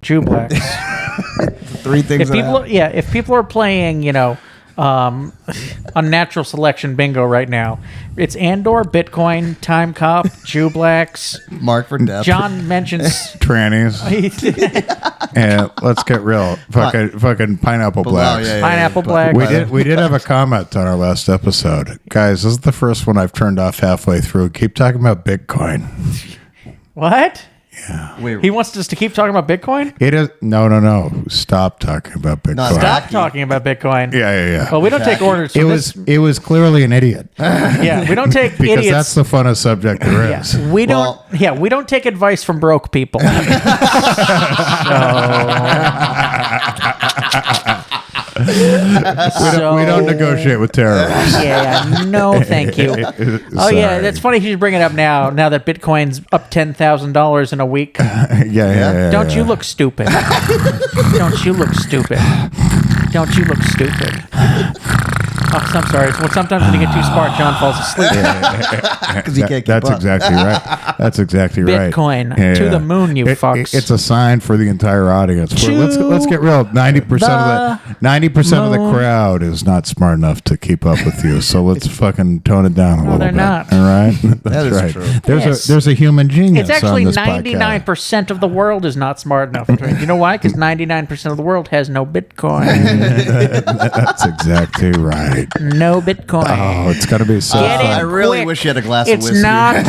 Jublax. Three things. If people are playing, unnatural selection bingo right now, it's Andor, Bitcoin, Time Cop, Jublax, Mark for death. John mentions trannies. And let's get real. Fucking pineapple blacks. Pineapple black. We did have a comment on our last episode. Guys, this is the first one I've turned off halfway through. Keep talking about Bitcoin. What? Yeah. Wait, He wants us to keep talking about Bitcoin? It is no. Stop talking about Bitcoin. No, Stop talking about Bitcoin. Yeah. Well, we don't take orders from It was clearly an idiot. Yeah, we don't take Because idiots. that's the funnest subject there is. Yeah, we don't take advice from broke people. We don't negotiate with terrorists. Yeah, no, thank you. Oh yeah, that's funny you should bring it up now. Now that Bitcoin's up $10,000 in a week. Yeah. Don't you look stupid? Don't you look stupid? Don't you look stupid? Oh, I'm sorry. Sometimes when you get too smart, John falls asleep. Because he can't keep That's up. exactly right. That's exactly right. Bitcoin to the moon, you fucks. It's a sign for the entire audience. Let's get real. 90% of the crowd is not smart enough to keep up with you. So let's fucking tone it down a little they're bit. not. All right. That's That is right. true. There's a human genius. It's actually on this 99% of the world is not smart enough. You know why? Because 99% of the world has no Bitcoin. That's exactly right. No Bitcoin. Oh, it's got to be so Get fun. in I really quick. wish you had a glass of It's whiskey. not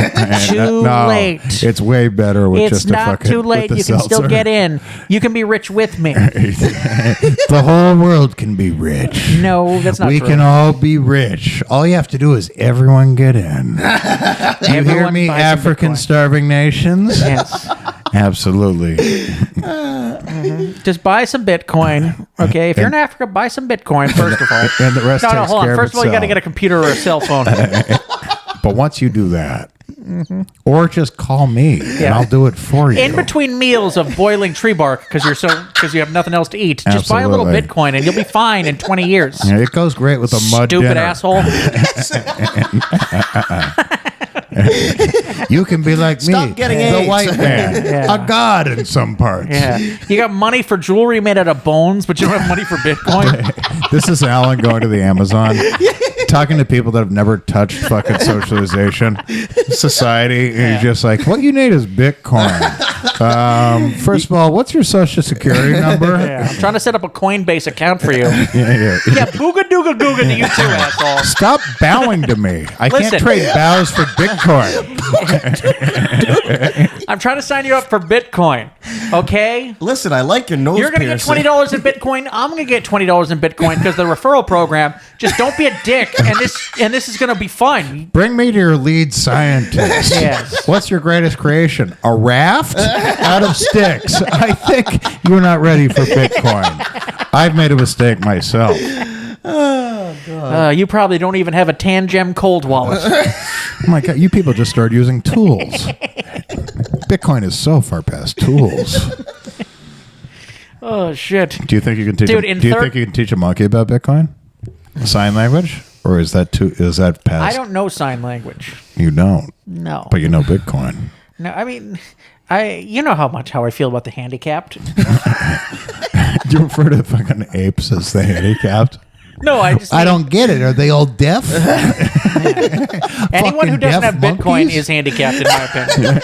too No, late. It's way better with It's just a not fucking too late. with You the can still seltzer. get in. You can be rich with me. The whole world can be rich. No, that's not We true. can all be rich. All you have to do is everyone get in. Do you hear Everyone me, buy some African Bitcoin. starving nations? Yes. Absolutely. Just buy some Bitcoin. Okay. If you're in Africa, buy some Bitcoin, first of all. And the rest No, takes hold care on. of First of all, you got to get a computer or a cell phone. But once you do that, or just call me and I'll do it for you. In between meals of boiling tree bark because you have nothing else to eat, just buy a little Absolutely. Bitcoin and you'll be fine in 20 years. Yeah, it goes great with a mud Stupid dinner. asshole. You can be like Stop me, getting the AIDS. white man, Yeah. a god in some parts. Yeah. You got money for jewelry made out of bones, but you don't have money for Bitcoin? This is Alan going to the Amazon, talking to people that have never touched fucking socialization, society. And he's just like, what you need is Bitcoin. First of all, what's your social security number? Yeah. I'm trying to set up a Coinbase account for you. Yeah. Yeah, booga dooga googa to you too, asshole. Stop bowing to me. I Listen. can't trade bows for Bitcoin. I'm trying to sign you up for Bitcoin. Okay? Listen, I like your nose You're going to get piercing. $20 in Bitcoin. I'm going to get $20 in Bitcoin because the referral program. Just don't be a dick, and this is going to be fun. Bring me to your lead scientist. Yes. What's your greatest creation? A raft out of sticks. I think you're not ready for Bitcoin. I've made a mistake myself. You probably don't even have a Tangem cold wallet. Oh my God, you people just started using tools. Bitcoin is so far past tools. Oh shit! Do you think you can teach? Dude, Do you think you can teach a monkey about Bitcoin? Sign language, or is that past? I don't know sign language. You don't, No, but you know Bitcoin. no. I mean, you know how I feel about the handicapped. Do you refer to fucking apes as the handicapped? No, I don't get it. Are they all deaf? Anyone who fucking doesn't deaf have Bitcoin monkeys? is handicapped, in my opinion.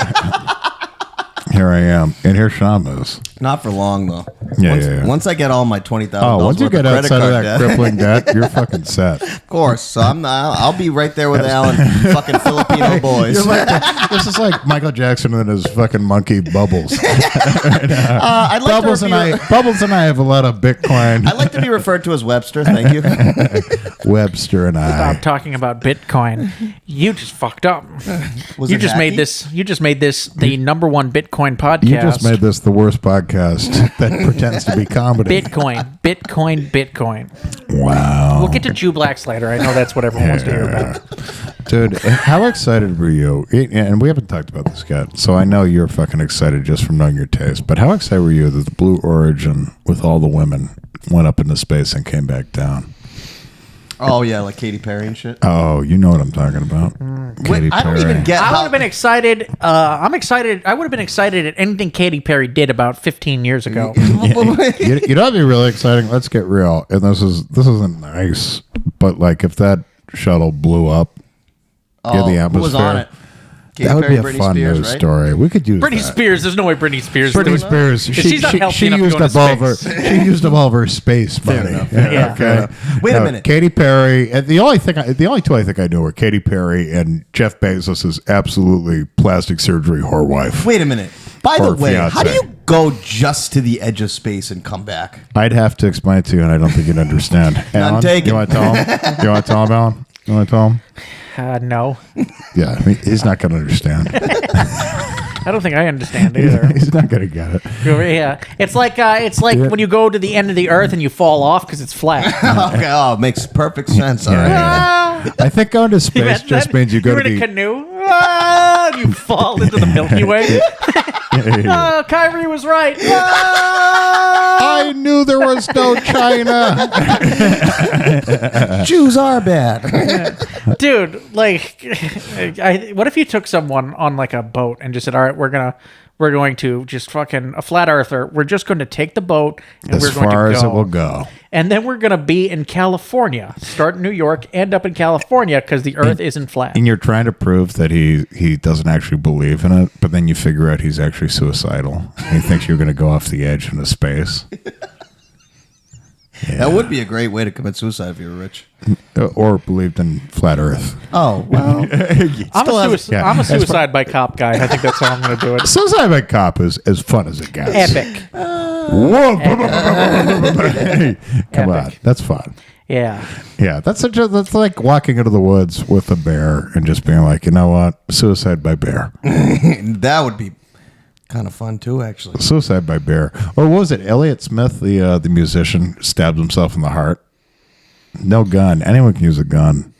Here I am, and here Sean is. Not for long though. Yeah. Once I get all my $20,000 Oh, once you worth get of credit outside of card that debt, crippling debt, you're fucking set. of course. So I'll be right there with Alan, fucking Filipino boys. You're like this is like Michael Jackson and his fucking monkey Bubbles. I'd like Bubbles to and be, Bubbles and I have a lot of Bitcoin. I'd like to be referred to as Webster. Thank you. Webster and I. Stop talking about Bitcoin. You just fucked up. Was You it just made hacky? this. You just made this the number one Bitcoin podcast. You just made this the worst podcast that pretends to be comedy. Bitcoin. Wow. We'll get to Jublax later. I know that's what everyone wants to hear about. Dude, how excited were you? And we haven't talked about this yet, so I know you're fucking excited just from knowing your taste. But how excited were you that the Blue Origin with all the women went up into space and came back down? Oh yeah, like Katy Perry and shit. Oh, you know what I'm talking about. Katy I don't Perry. even get I would how. have been excited. I'm excited. I would have been excited at anything Katy Perry did about 15 years ago. You know what'd be really exciting? Let's get real. And this isn't nice, but like if that shuttle blew up in the atmosphere, Who was on it? Katy that would Perry, be a Britney fun Spears, news right? story. We could use Britney that. Spears. There's no way Britney Spears. Britney does that. Spears. She's not healthy enough to used go up into all of her. space. She used up all of her space money. enough. Yeah. Okay. Wait a minute. Katy Perry. And the only two I think I knew were Katy Perry and Jeff Bezos' absolutely plastic surgery whore wife. Wait a minute. By the Or way, fiance. how do you go just to the edge of space and come back? I'd have to explain it to you, and I don't think you'd understand. Alan, taken. you want to tell him? You want to tell him, Alan? You want to tell him? No, Yeah, I mean, he's not going to understand. I don't think I understand either. He's not going to get it. Yeah, it's like when you go to the end of the earth and you fall off because it's flat. Okay, oh, it makes perfect sense. All right. Ah! I think going to space Imagine just that. means you go You're to in a the. canoe. And you fall into the Milky Way. Oh, Kyrie was right. Ah! I knew there was no China. Jews are bad. Dude, like, what if you took someone on like a boat and just said, "All right, we're going to just fucking a flat earther. We're just going to take the boat and As we're going far to as go. it will go. And then we're going to be in California. Start in New York, end up in California because the Earth isn't flat." And you're trying to prove that he doesn't actually believe in it, but then you figure out he's actually suicidal. And he thinks you're going to go off the edge into space. Yeah. That would be a great way to commit suicide if you were rich. Or believed in flat Earth. Oh, well. I'm a suicide by cop guy. I think that's how I'm going to do it. Suicide by cop is as fun as it gets. Epic. Whoa. Hey, come on. Epic. That's fun. Yeah. Yeah, that's like walking into the woods with a bear and just being like, you know what? Suicide by bear. That would be kind of fun, too, actually. Suicide by bear. Or what was it? Elliott Smith, the musician, stabbed himself in the heart. No gun. Anyone can use a gun.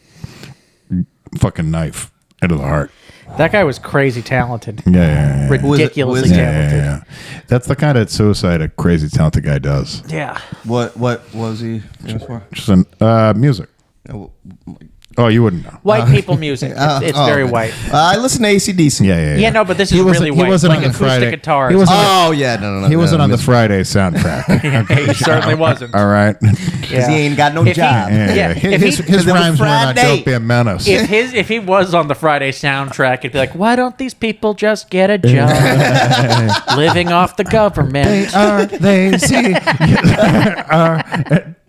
Fucking knife into the heart. That guy was crazy talented. Yeah. Ridiculously Who is it? talented. That's the kind of suicide a crazy talented guy does. Yeah. What was he famous for? Just music. Oh, you wouldn't know. White people music. It's very okay. white. I listen to AC/DC. Yeah, no, but this is He wasn't- really he white. wasn't Like on the acoustic Friday- guitars. he wasn't- Oh, yeah. No. He wasn't on the Friday soundtrack. He certainly wasn't. All right. Because Yeah. he ain't got no If he- job. Yeah. His, If he- his Because it was rhymes were not Friday. Don't Be a Menace. If he was on the Friday soundtrack, it'd be like, why don't these people just get a job? Living off the government. Are lazy.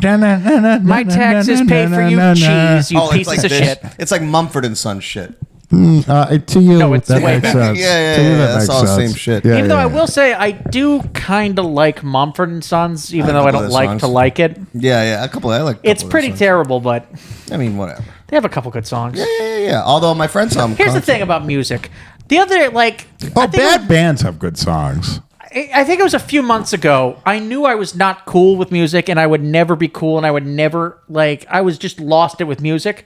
My taxes pay for you cheese, you Oh, it's pieces like of this. shit. It's like Mumford and Son shit. To you, No, it's that way makes better. sense. Yeah, To you, yeah, that that's makes all the sense. same shit. Yeah, Even though yeah, I will say I do kind of like Mumford and Sons, even I though I couple don't of like songs. to like it. Yeah. A couple. I like. a It's couple of pretty songs. terrible, but I mean, whatever. they have a couple good songs. Yeah. Although my friend saw him. Here's the thing about music. The other, like, Oh, I think bad bands have good songs. I think it was a few months ago. I knew I was not cool with music, and I would never be cool, and I would never, like, I was just lost it with music.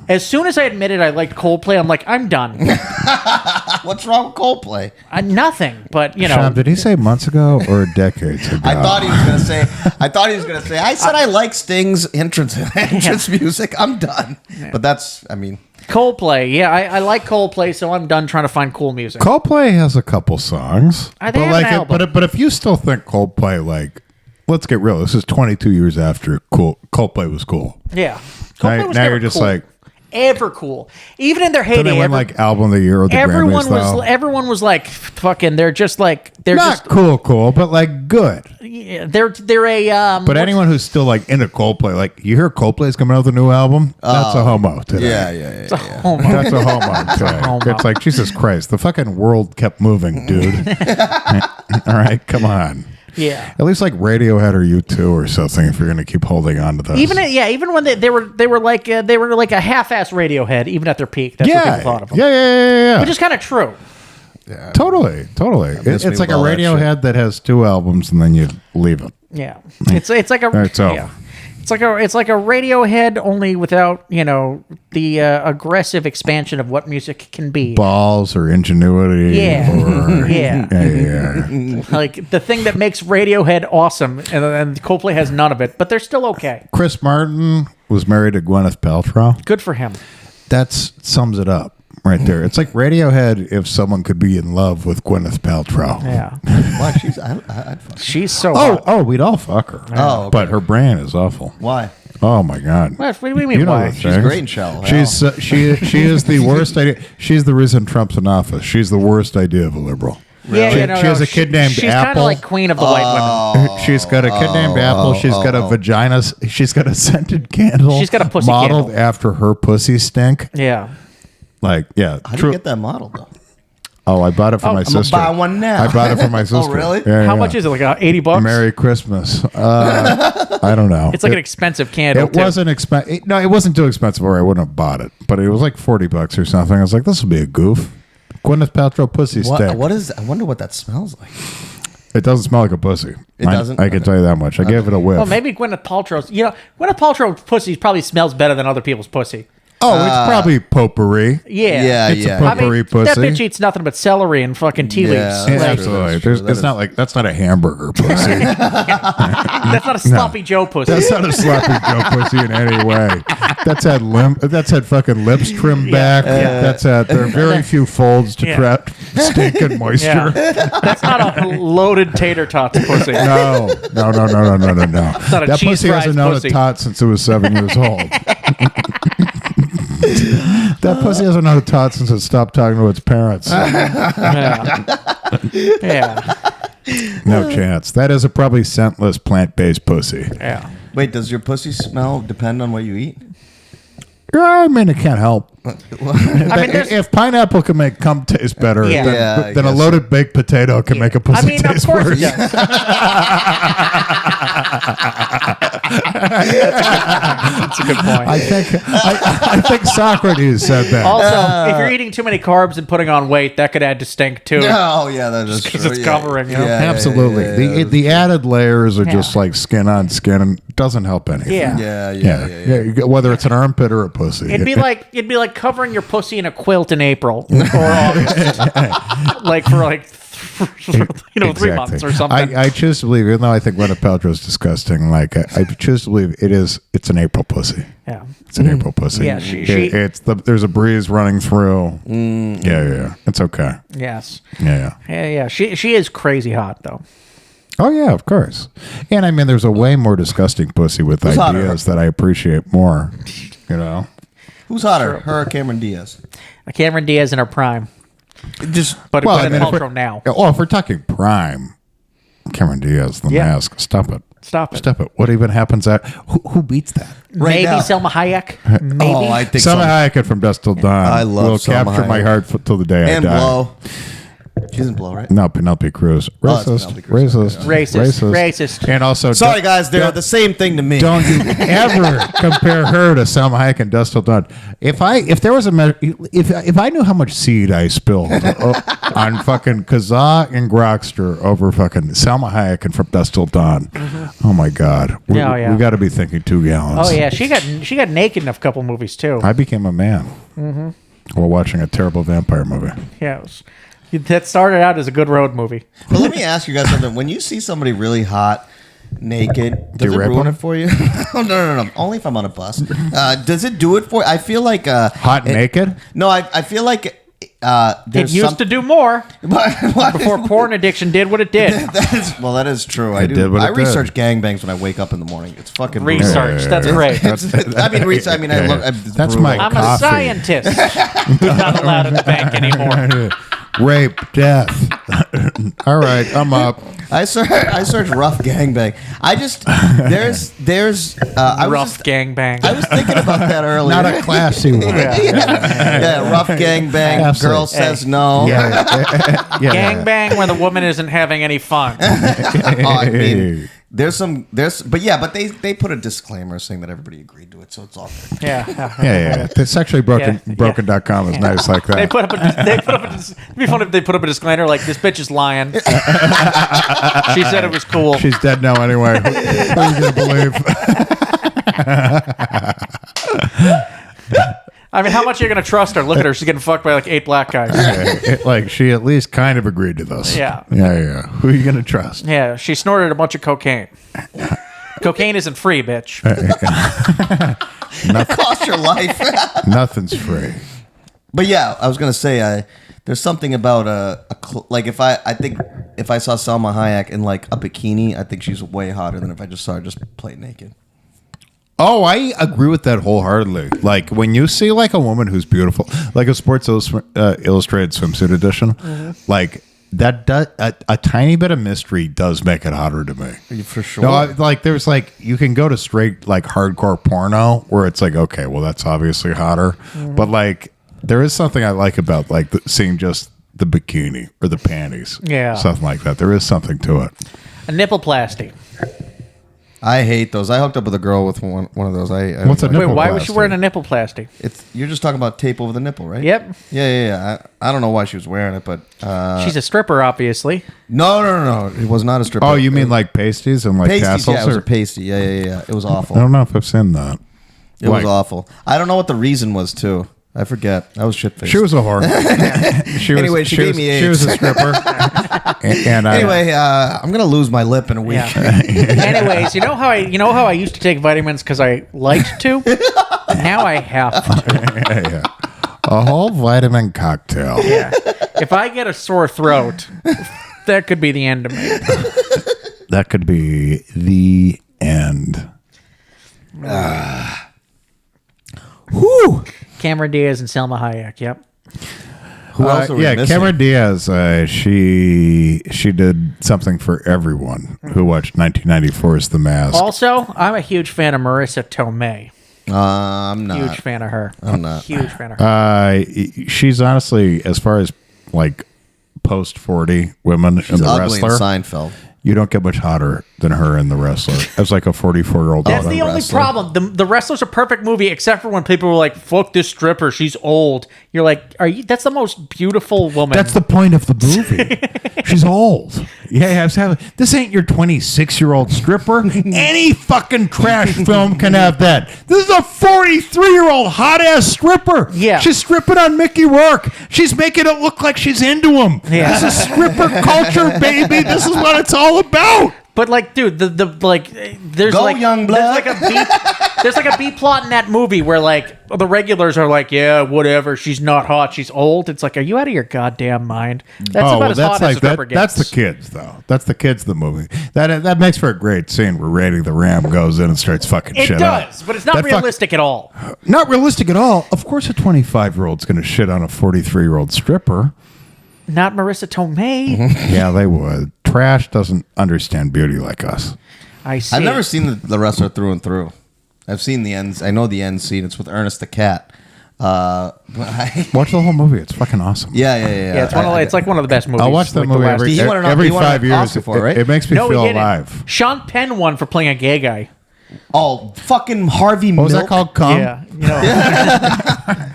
As soon as I admitted I liked Coldplay, I'm like, I'm done. What's wrong with Coldplay? Nothing, but, you know. Sean, did he say months ago or decades ago? I thought he was gonna say. I said I like Sting's entrance music. I'm done. But that's. I mean. Coldplay, yeah, I like Coldplay, so I'm done trying to find cool music. Coldplay has a couple songs. They have an album. But if you still think Coldplay, like, let's get real. This is 22 years after Coldplay was cool. Yeah. Coldplay was Now never you're just cool. like, Ever cool. Even in their then heyday, they win like album of the year or the Grammys style. everyone was like, fucking, they're just like, they're Not just, cool, but like good. yeah, they're a, But anyone who's still like into Coldplay, like you hear Coldplay's coming out with a new album, that's a homo today. Yeah. homo. That's a homo today. homo. It's like, Jesus Christ, the fucking world kept moving, dude. All right, come on. Yeah. At least like Radiohead or U2 or something if you're going to keep holding on to those. Even when they were like a half-ass Radiohead, even at their peak. That's what people thought of them. Yeah. Which is kind of true. Totally. miss me It's like with a all that Radiohead that has 2 albums and then you leave it. Yeah. It's like a Right, so- yeah. It's like a Radiohead only without, you know, the aggressive expansion of what music can be. Balls or ingenuity. Yeah. Or, Yeah. yeah. Like the thing that makes Radiohead awesome, and Coldplay has none of it, but they're still okay. Chris Martin was married to Gwyneth Paltrow. Good for him. That sums it up right there. It's like Radiohead if someone could be in love with Gwyneth Paltrow. Yeah. Why? I'd fuck. She's so hot. We'd all fuck her. Oh, okay. But her brand is awful. Why? Oh my God! What do you mean? You know Why? the She's things. great in Shallow. She is the worst idea. She's the reason Trump's in office. She's the worst idea of a liberal. Yeah, She- yeah, no, she no. has a kid named She's kind of Apple. like queen of the white women. She's got a kid named Apple. She's got a vagina. She's got a scented candle. She's got a pussy modeled candle. after her pussy stink. Yeah. Like, yeah. How do you get that model though? Oh, I bought it for my I'm gonna sister. buy one now. I bought it for my sister. really? Yeah, How much is it? Like $80? Merry Christmas. I don't know. It's like an expensive candle. It wasn't expensive. No, it wasn't too expensive, or I wouldn't have bought it. But it was like $40 or something. I was like, this will be a goof. Gwyneth Paltrow pussy stick. What is? I wonder what that smells like. It doesn't smell like a pussy. It doesn't? I can Okay. tell you that much. I gave it a whiff. Well, maybe Gwyneth Paltrow's. Gwyneth Paltrow's pussy probably smells better than other people's pussy. Oh, it's probably potpourri. Yeah. It's a yeah. potpourri pussy. That bitch eats nothing but celery and fucking tea leaves. Yeah. Yeah, Like, absolutely. That's true. That It's is- not like that's not a hamburger pussy. that's not a sloppy Joe pussy. That's not a sloppy Joe pussy in any way. That's had fucking lips trimmed back. That's had there are very few folds to Yeah. trap stink and moisture. Yeah. That's not a loaded tater tots pussy. No. not a That cheese pussy fries hasn't known pussy. a tot since it was 7 years old. That pussy hasn't known a tot since it stopped talking to its parents. Yeah. Yeah. No chance. That is a probably scentless plant-based pussy. Yeah. Wait, does your pussy smell depend on what you eat? I mean, it can't help. I mean, there's- If pineapple can make cum taste better, Yeah. Yeah, I then a guess. loaded baked potato can make a pussy I mean, of taste course worse. it does. That's a good point. I think Socrates said that. Also, if you're eating too many carbs and putting on weight, that could add to stink too. Oh yeah, that is true. Because it's covering, you know? Absolutely. The added layers are just like skin on skin and doesn't help anything. Yeah. Yeah. You get- whether it's an armpit or a pussy. It'd be like covering your pussy in a quilt in April or August, like for 3 months or something. I choose to believe, even though I think Gwyneth Paltrow is disgusting, like I choose to believe it's an April pussy. Yeah. It's an April pussy. Yeah, there's a breeze running through. Yeah. It's okay. Yes. Yeah. Yeah. She is crazy hot though. Oh yeah, of course. And I mean, there's a way more disgusting pussy with Who's ideas that I appreciate more. You know. Who's hotter, her or Cameron Diaz? Cameron Diaz in her prime, but Well, I Gwyneth mean, if Paltrow now. Well, if we're talking prime, Cameron Diaz, The Yeah. Mask. Stop it. Stop it. Stop it. What even happens at who beats that? Right Maybe now. Selma Hayek. Maybe. Oh, I think Selma so. Hayek from Dusk Till Dawn. I love will Selma capture my Hayek. heart till the day And I die. Blow. She's in Blow, right? No, Penelope Cruz. Oh, it's Racist. Penelope Cruz. Racist. And also, Sorry, guys, they're the same thing to me. don't you ever compare her to Selma Hayek and Dusk Till Dawn. If there was if I knew how much seed I spilled on fucking Kazaa and Grokster over fucking Selma Hayek and from Dusk Till Dawn, oh my God, we got to be thinking 2 gallons. Oh yeah, she got naked in a couple movies too. I became a man while watching a terrible vampire movie. Yeah, that started out as a good road movie. But let me ask you guys something. When you see somebody really hot, naked, does you it rape ruin them? it for you? Oh, no. Only if I'm on a bus. Does it do it for you? I feel like... Hot naked? No, I feel like... It there's used to do more What? before porn addiction did what it did. That is true. I It do. did what I it did. research gangbangs when I wake up in the morning. It's fucking brutal. Research. That's great. I mean, research. I mean, I look. It's That's brutal. my I'm coffee. a scientist who's not allowed in the bank anymore. Rape, death. All right, I'm up. I search rough gangbang. I just there's I was Rough just- gangbang. I was thinking about that earlier. Not a classy one. yeah, rough gangbang. Absolutely. Girl says no. Yeah. Gangbang where the woman isn't having any fun. Oh, I mean, there's but they put a disclaimer saying that everybody agreed to it, so it's all good. Yeah. The sexually broken Yeah. broken.com is nice like that. They put up it'd be fun if they put up a disclaimer like this bitch is lying. She said it was cool. She's dead now anyway. Who are you gonna believe? I mean, how much are you gonna trust her? Look at her; she's getting fucked by like 8 black guys. Like she at least kind of agreed to this. Yeah. Who are you gonna trust? Yeah, she snorted a bunch of cocaine. Cocaine isn't free, bitch. Cost your life. Nothing's free. But yeah, I was gonna say, there's something about like if I think if I saw Salma Hayek in like a bikini, I think she's way hotter than if I just saw her just play naked. Oh, I agree with that wholeheartedly. Like when you see like a woman who's beautiful, like a Sports Illustrated swimsuit edition, like that does a tiny bit of mystery does make it hotter to me. For sure. No, like there's like you can go to straight like hardcore porno where it's like okay, well that's obviously hotter, but like there is something I like about like seeing just the bikini or the panties, something like that. There is something to it. A nippleplasty. I hate those. I hooked up with a girl with one of those. What's a Wait, nipple? why was she wearing a nippleplasty? You're just talking about tape over the nipple, right? Yep. Yeah. I don't know why she was wearing it, but She's a stripper, obviously. No. It was not a stripper. Oh, you mean like pasties and like pasties? tassels? Yeah, it was a pasty. Yeah. It was awful. I don't know if I've seen that. It was awful. I don't know what the reason was too. I forget. I was shit faced. She was a whore. Anyway, she gave me AIDS. She was a stripper. Anyway, I'm gonna lose my lip in a week. Yeah. Anyways, you know how I used to take vitamins because I liked to. Now I have to. Yeah. A whole vitamin cocktail. Yeah. If I get a sore throat, that could be the end of me. That could be the end. Whew. Cameron Diaz and Selma Hayek. Yep. Who else are we missing? Cameron Diaz. She did something for everyone who watched 1994's The Mask. Also, I'm a huge fan of Marissa Tomei. I'm not. Huge fan of her. I'm not. Huge fan of her. She's honestly, as far as like post 40 women in The Ugly in Wrestler, Seinfeld. you don't get much hotter than her in The Wrestler. As like a 44-year-old. That's the only problem. The Wrestler's a perfect movie, except for when people were like, "Fuck this stripper, she's old." You're like, "Are you?" That's the most beautiful woman. That's the point of the movie. She's old. Yeah, this ain't your 26-year-old stripper. Any fucking trash film can have that. This is a 43-year-old hot-ass stripper. Yeah. She's stripping on Mickey Rourke. She's making it look like she's into him. Yeah. This is stripper culture, baby. This is what it's all about. But like, dude, there's Go, like young blood. there's like a B plot in that movie where like the regulars are like, yeah, whatever, she's not hot, she's old. It's like, are you out of your goddamn mind? That's about as hot as a stripper gets. That's the kids, though. That's the kids of the movie. That makes for a great scene where Randy the Ram goes in and starts fucking It shit does, up. but it's not realistic at all. Not realistic at all. Of course, a 25-year-old's going to shit on a 43-year-old stripper. Not Marissa Tomei. Yeah, they would. Trash doesn't understand beauty like us. I see. I've never seen the Wrestler through and through. I've seen the ends. I know the end scene. It's with Ernest the Cat. Watch the whole movie. It's fucking awesome. Yeah. Yeah, it's like one of the best movies. I'll watch that like movie every 5 years. Oscar for it, right? It makes me No, feel he didn't. alive. Sean Penn won for playing a gay guy. Oh, fucking Harvey What was Milk. that called? Cum? Yeah, you know.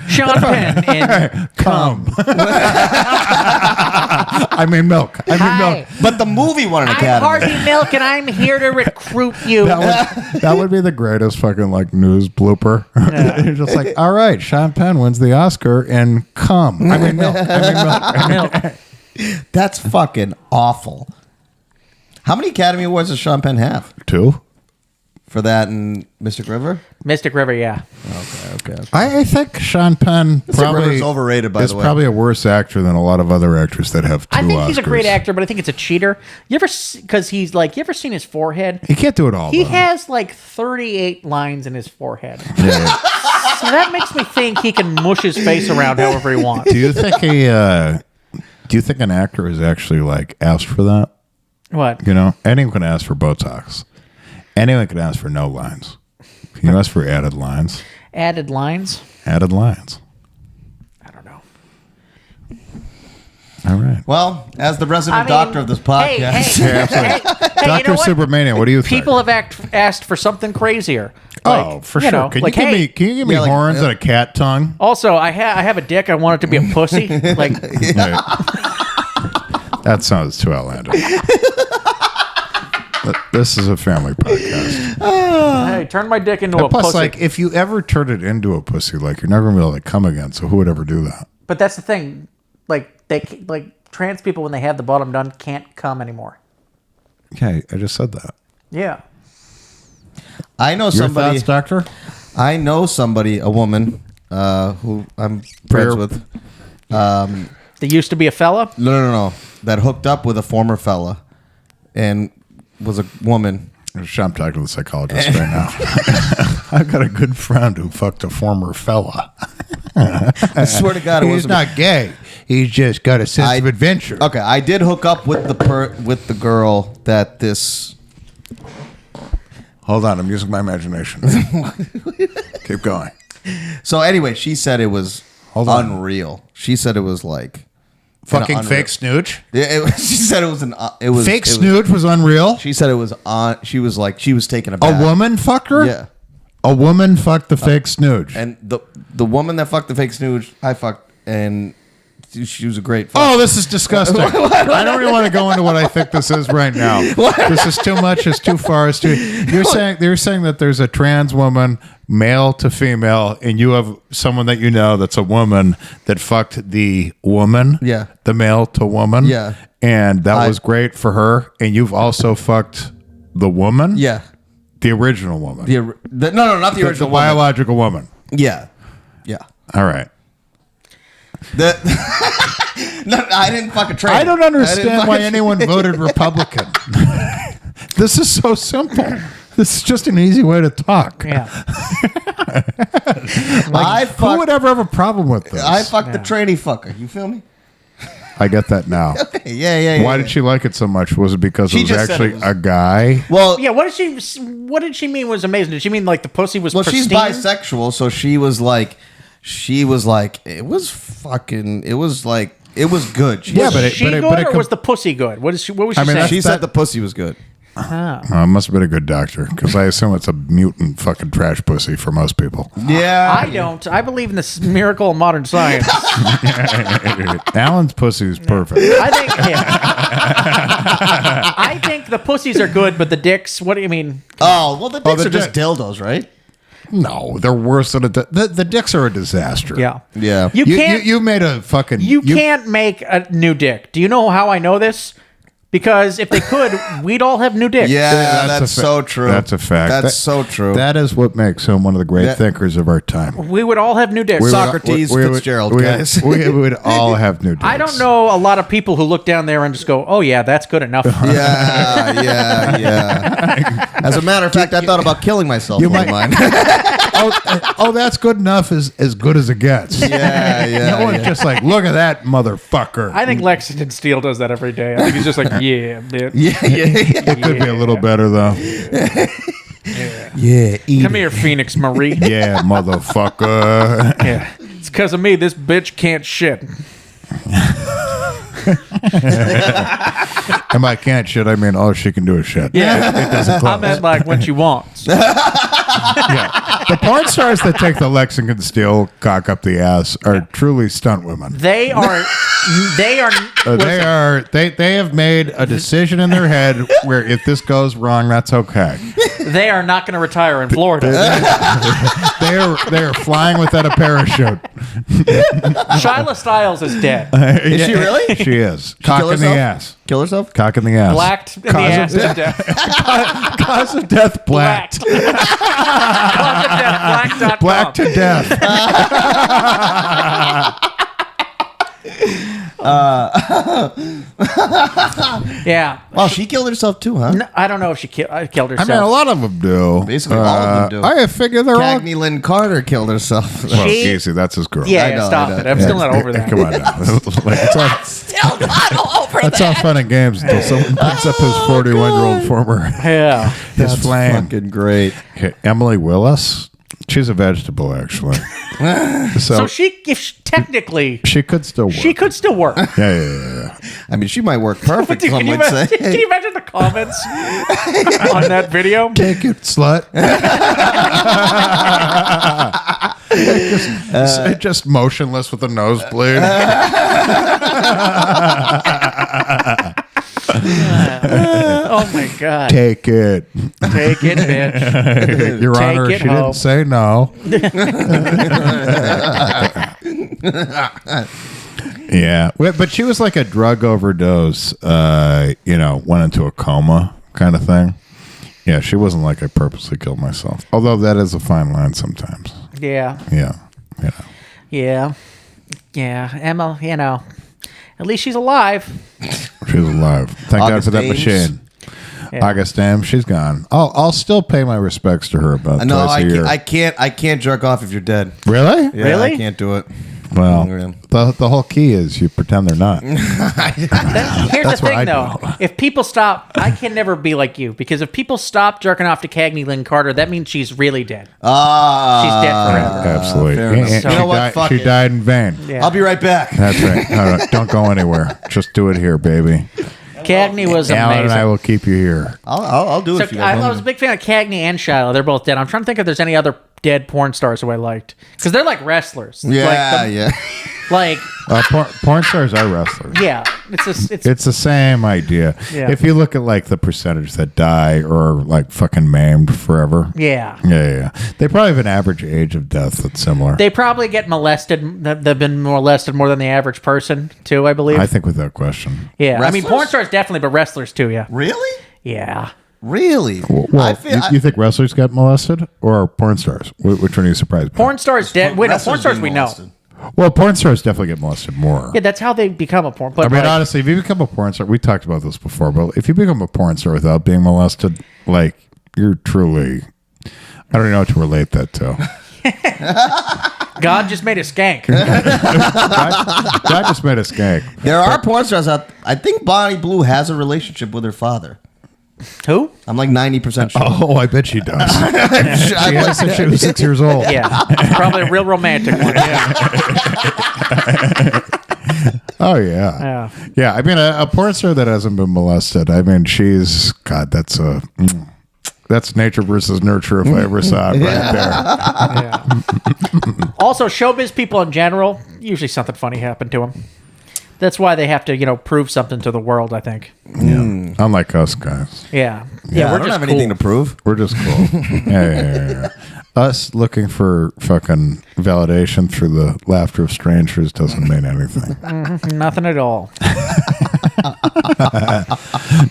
Sean Penn in Cum. I mean milk. Hi. But the movie won an I'm Academy. Harvey Milk, and I'm here to recruit you. That would be the greatest fucking like news blooper. You're just like, all right, Sean Penn wins the Oscar and cum. I mean milk. Milk. That's fucking awful. How many Academy Awards does Sean Penn have? 2. For that and Mystic River? Mystic River, yeah. Okay. I think Sean Penn probably River's overrated, by is the way. probably a worse actor than a lot of other actors that have 2 I think he's a Oscars. great actor, but I think it's a cheater. You ever, because he's like, you ever seen his forehead? He can't do it all. He though. has like 38 lines in his forehead. Yeah. So that makes me think he can mush his face around however he wants. Do you think do you think an actor is actually like asked for that? What? You know, anyone can ask for Botox. Anyone can ask for no lines. Can you ask for added lines? Added lines? Added lines. I don't know. All right. Well, as the resident I mean, doctor of this podcast. Hey, hey, Dr. you know what? Supermania, what do you think? People have asked for something crazier. oh, for you sure. know, Can like, you give hey, me? Can you give me Yeah, like, horns and a cat tongue? Also, I have a dick. I want it to be a pussy. Like, Yeah. That sounds too outlandish. This is a family podcast. hey, turn my dick into a Plus, pussy. like, if you ever turn it into a pussy, like, you're never gonna be able to come again. So who would ever do that? But that's the thing. Like, trans people, when they have the bottom done, can't come anymore. Okay, I just said that. Yeah. I know Your somebody. thoughts, doctor? I know somebody, a woman, who I'm friends with. There used to be a fella. No. That hooked up with a former fella, and was a woman. I'm talking to the psychologist right now. I've got a good friend who fucked a former fella. I swear to God, it He's not gay. He's just got a sense of adventure. Okay, I did hook up with the girl that this. Hold on, I'm using my imagination. Keep going. So anyway, she said it was unreal. She said it was like fucking fake snooch. She said it was fake snooch was unreal. She said it was on. She was like she was taking a bath. A woman fucker. Yeah, a woman fucked the fake snooch. And the woman that fucked the fake snooch, I fucked, and she was a great fuck. Oh, this is disgusting. I don't really want to go into what I think this is right now. This is too much. It's too far. It's too. You're saying that there's a trans woman, male to female, and you have someone that you know that's a woman that fucked the woman. Yeah. The male to woman. Yeah. And that was great for her. And you've also fucked the woman. Yeah. The original woman. No, not the original the biological woman. Yeah. Yeah. All right. No, I didn't fuck a train. I don't understand why anyone voted Republican. This is so simple. This is just an easy way to talk. Yeah. Who would ever have a problem with this? I fucked the trainee fucker. You feel me? I get that now. Yeah. Why did she like it so much? Was it because She it was just said actually it was- a guy? Well, Yeah, what did she mean was amazing? Did she mean like the pussy was pristine? she's bisexual, so she was like, it was good. She, Yeah, but Was she good or was the pussy good? What was she saying? that's- she said the pussy was good. It must have been a good doctor because I assume it's a mutant fucking trash pussy for most people. Yeah, I don't. I believe in this miracle of modern science. Alan's pussy is perfect. I think the pussies are good, but the dicks, what do you mean? Oh, well, the dicks the are just dick. dildos, right? No, they're worse than the dicks are a disaster. Yeah. Yeah. You can't You made a fucking. you can't make a new dick. Do you know how I know this? Because if they could, we'd all have new dicks. Yeah, that's so true. That's a fact. That's so true. That is what makes him one of the great thinkers of our time. We would all have new dicks. Socrates, Fitzgerald, guys. We would all have new dicks. I don't know a lot of people who look down there and just go, "Oh yeah, that's good enough." Yeah. As a matter of fact, I thought about killing myself. You might. That's good enough is as good as it gets. Yeah. No one's just like, look at that motherfucker. I think Lexington Steele does that every day. I think he's just like, "Yeah, man. It could be a little better though. Yeah. Come here, Phoenix Marie." Yeah, motherfucker. Yeah, it's because of me. This bitch can't shit. And by can't shit, I mean all she can do is shit. Yeah, It doesn't I close. meant like when she wants. Yeah. The porn stars that take the Lexington Steel cock up the ass are truly stunt women. They are. They They have made a decision in their head where if this goes wrong, that's okay. They are not going to retire in Florida. They're flying without a parachute. Shyla Styles is dead. Is she really? She is. Kill Cock in the herself? ass. Kill herself? Cock in the ass. Blacked in the Cause ass of to death. Cause of death, blacked. Blacked. Black to death. Yeah. Well, she killed herself too, huh? No, I don't know if she killed I herself. mean, a lot of them do. Basically, all of them do. I figure they're all. Cagney Lynn Carter killed herself. Well, She- easy. That's his girl. Yeah, I know, stop I know. it. I'm still not over that. Come on now. Like, Still not over that's all fun and games until someone brings up his 41-year-old former. Yeah. His flame. Fucking great. Okay, Emily Willis. She's a vegetable, actually. So technically, she could still work. she could still work. Yeah. I mean, she might work perfect, Dude, some can, you would imagine, can say. you imagine the comments on that video? Take it, slut. just motionless with a nosebleed. Oh my god! Take it. Take it, bitch. Your Take Honor, it she home. didn't say no. Yeah. But she was like a drug overdose, went into a coma kind of thing. Yeah, she wasn't like I purposely killed myself. Although that is a fine line sometimes. Yeah. Yeah. Yeah. Yeah. Yeah. Emma, at least she's alive. She's alive. Thank God for that August machine. Yeah. August Ames, she's gone. I'll still pay my respects to her about No, twice a year. I can't jerk off if you're dead. Really? Yeah, Really? I can't do it. Well, Yeah. the whole key is you pretend they're not. Here's That's the what thing, I though. do. If people stop, I can never be like you, because if people stop jerking off to Cagney Lynn Carter, that means she's really dead. She's dead forever. Absolutely. fair enough. And You know what? Fuck she it. died in vain. Yeah. I'll be right back. That's right. All right. Don't go anywhere. Just do it here, baby. Cagney was Alan amazing. and I will keep you here. I'll do it So if you guys I want was a me. big fan of Cagney and Shiloh. They're both dead. I'm trying to think if there's any other dead porn stars who I liked, because they're like wrestlers. Yeah, yeah. Like, Porn stars are wrestlers. yeah, it's It's the same idea. Yeah. If you look at like the percentage that die or like fucking maimed forever. yeah. Yeah. They probably have an average age of death that's similar. They probably get molested. They've been molested more than the average person too, I believe. I think without question. Yeah, I mean, Wrestlers? porn stars definitely, but wrestlers too. Yeah, Really? yeah. Really? Well, you think wrestlers get molested or porn stars? Which one are you surprised by? Porn stars dead. Wait, no, porn Wrestlers stars being we know. molested. Well, porn stars definitely get molested more. Yeah, that's how they become a porn. But I mean, like, honestly, if you become a porn star, we talked about this before, but if you become a porn star without being molested, like, you're truly, I don't even know what to relate that to. God just made a skank. God just made a skank. There are porn stars out. I think Bonnie Blue has a relationship with her father. Who? I'm like 90% sure. Oh, I bet she does. She has since she was 6 years old. Yeah, probably a real romantic one. Yeah, Oh, yeah. yeah. Yeah, I mean, a porn star that hasn't been molested, I mean, she's, God, that's nature versus nurture if I ever saw it right there. Yeah. Also, showbiz people in general, usually something funny happened to them. That's why they have to, prove something to the world, I think. Yeah. Unlike us guys. Yeah. Yeah, we're I don't just have anything to cool. prove. We're just cool. Yeah. Us looking for fucking validation through the laughter of strangers doesn't mean anything. Nothing at all.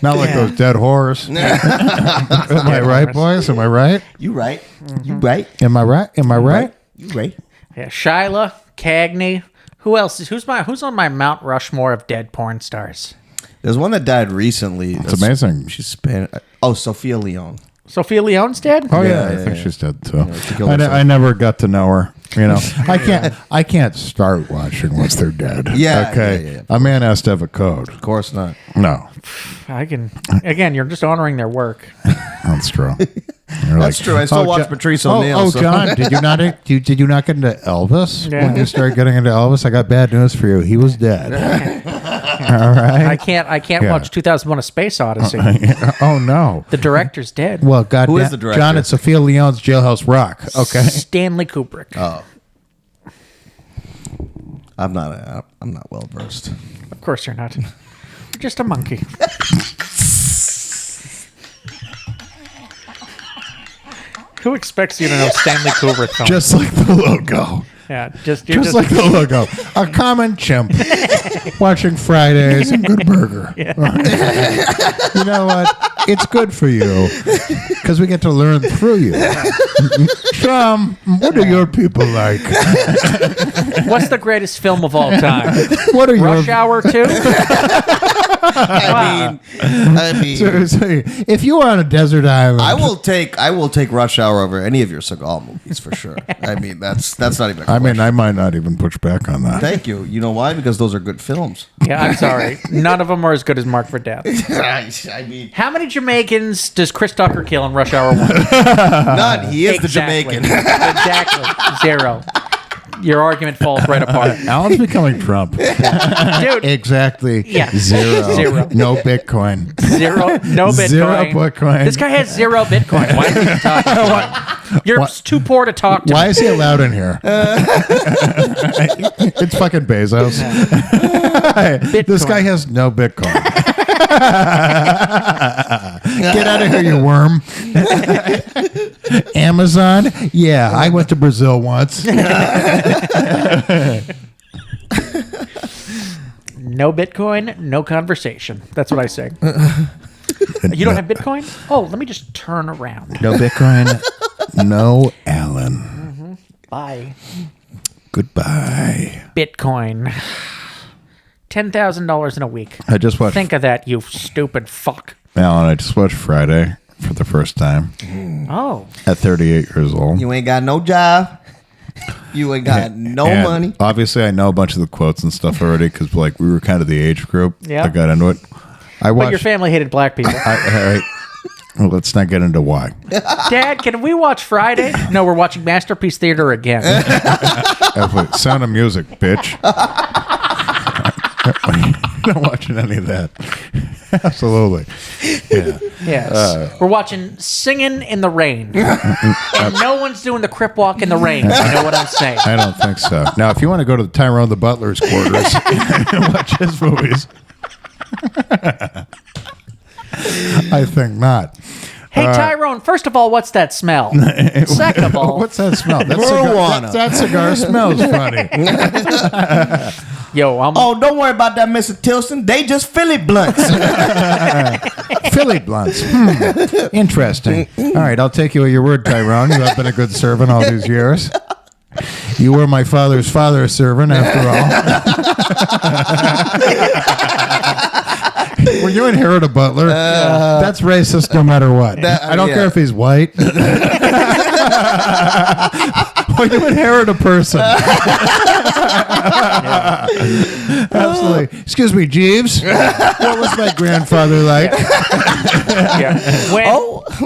Not like those dead whores. Am I right, boys? Am I right? You right. You right. Am I right? Am I right? You right. Yeah, Shyla, Cagney. Who else? Who's on my Mount Rushmore of dead porn stars? There's one that died recently. It's amazing. She's Spanish. Oh, Sophia Leon. Sophia Leone's dead? Oh Yeah, I yeah, think yeah. she's dead too. she killed herself. I never got to know her. I can't start watching once they're dead. Yeah, Okay. yeah. A man has to have a code. Of course not. No, I can. Again, you're just honoring their work. that's true. That's true. I still watch Patrice O'Neal. Oh, so- John, did you not did you not get into Elvis Yeah. when you started getting into Elvis? I got bad news for you. He was dead. All right. I can't Yeah. watch 2001: A Space Odyssey. Oh no. The director's dead. Well, God, Who is the director? John, it's Sophia Leone's Jailhouse Rock. Okay. Stanley Kubrick. Oh. I'm not well versed. Of course you're not. You're just a monkey. Who expects you to know Stanley Kubrick films? Just like the logo. Yeah, you're just Like the logo. A common chimp watching Fridays and Good Burger. You know what? It's good for you because we get to learn through you. Chum, what do your people like? What's the greatest film of all time? What are Rush your Hour 2? I mean, So, if you were on a desert island, I will take Rush Hour over any of your Seagal movies for sure. I mean, that's not even. I mean, I might not even push back on that. Thank you. You know why? Because those are good films. Yeah, I'm sorry. None of them are as good as Mark for Death. I mean, How many Jamaicans does Chris Tucker kill in Rush Hour 1? none. He is the Jamaican. Exactly. 0. Your argument falls right apart. Alan's becoming Trump. Dude, Exactly. Yeah. 0. Zero. No Bitcoin. 0, no Bitcoin. 0 Bitcoin. This guy has 0 Bitcoin. Why is he even talking to him? You're too poor to talk to Why me. is he allowed in here? It's fucking Bezos. This guy has no Bitcoin. Get out of here, you worm. Amazon? Yeah, I went to Brazil once. No Bitcoin, no conversation. That's what I say. You don't have Bitcoin? Oh, let me just turn around. No Bitcoin. No Alan. Bye. Goodbye. Bitcoin. $10,000 in a week. I just watched. Think of that, you stupid fuck. Alan, I just watched Friday for the first time Oh. at 38 years old. You ain't got no job. You ain't got no And money. Obviously, I know a bunch of the quotes and stuff already because, like, we were kind of the age group Yeah. that got into it. I watched. But your family hated black people. Well, let's not get into why. Dad, can we watch Friday? No, we're watching Masterpiece Theater again. Sound of Music, bitch. Not watching any of that. Absolutely. Yeah. Yes. We're watching Singing in the Rain. And no one's doing the Crip Walk in the rain. You know what I'm saying? I don't think so. Now, if you want to go to the Tyrone the Butler's quarters and watch his movies, I think not. Hey, Tyrone, first of all, what's that smell? Second of all, What's that smell? Marijuana. That cigar smells funny. yo, I'm Oh, don't worry about that, Mr. Tilson. They just Philly blunts. Philly blunts. Interesting. All right, I'll take you at your word, Tyrone. You have been a good servant all these years. You were my father's servant, after all. When you inherit a butler, that's racist no matter what. I don't care if he's white. When you inherit a person. Absolutely. Excuse me, Jeeves. What was my grandfather like? yeah.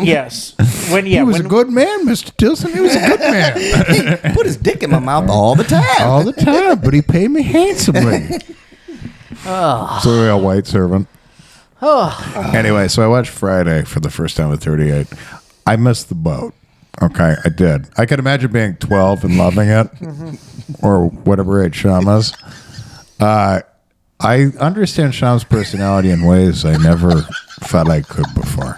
Yes. He was a good man, Mr. Tilson. He was a good man. He put his dick in my mouth all the time. All the time, but he paid me handsomely. So a white servant. Anyway, so I watched Friday for the first time at 38. I missed the boat. Okay, I did. I could imagine being 12 and loving it, or whatever age Sham is. I understand Sham's personality in ways I never thought I could before.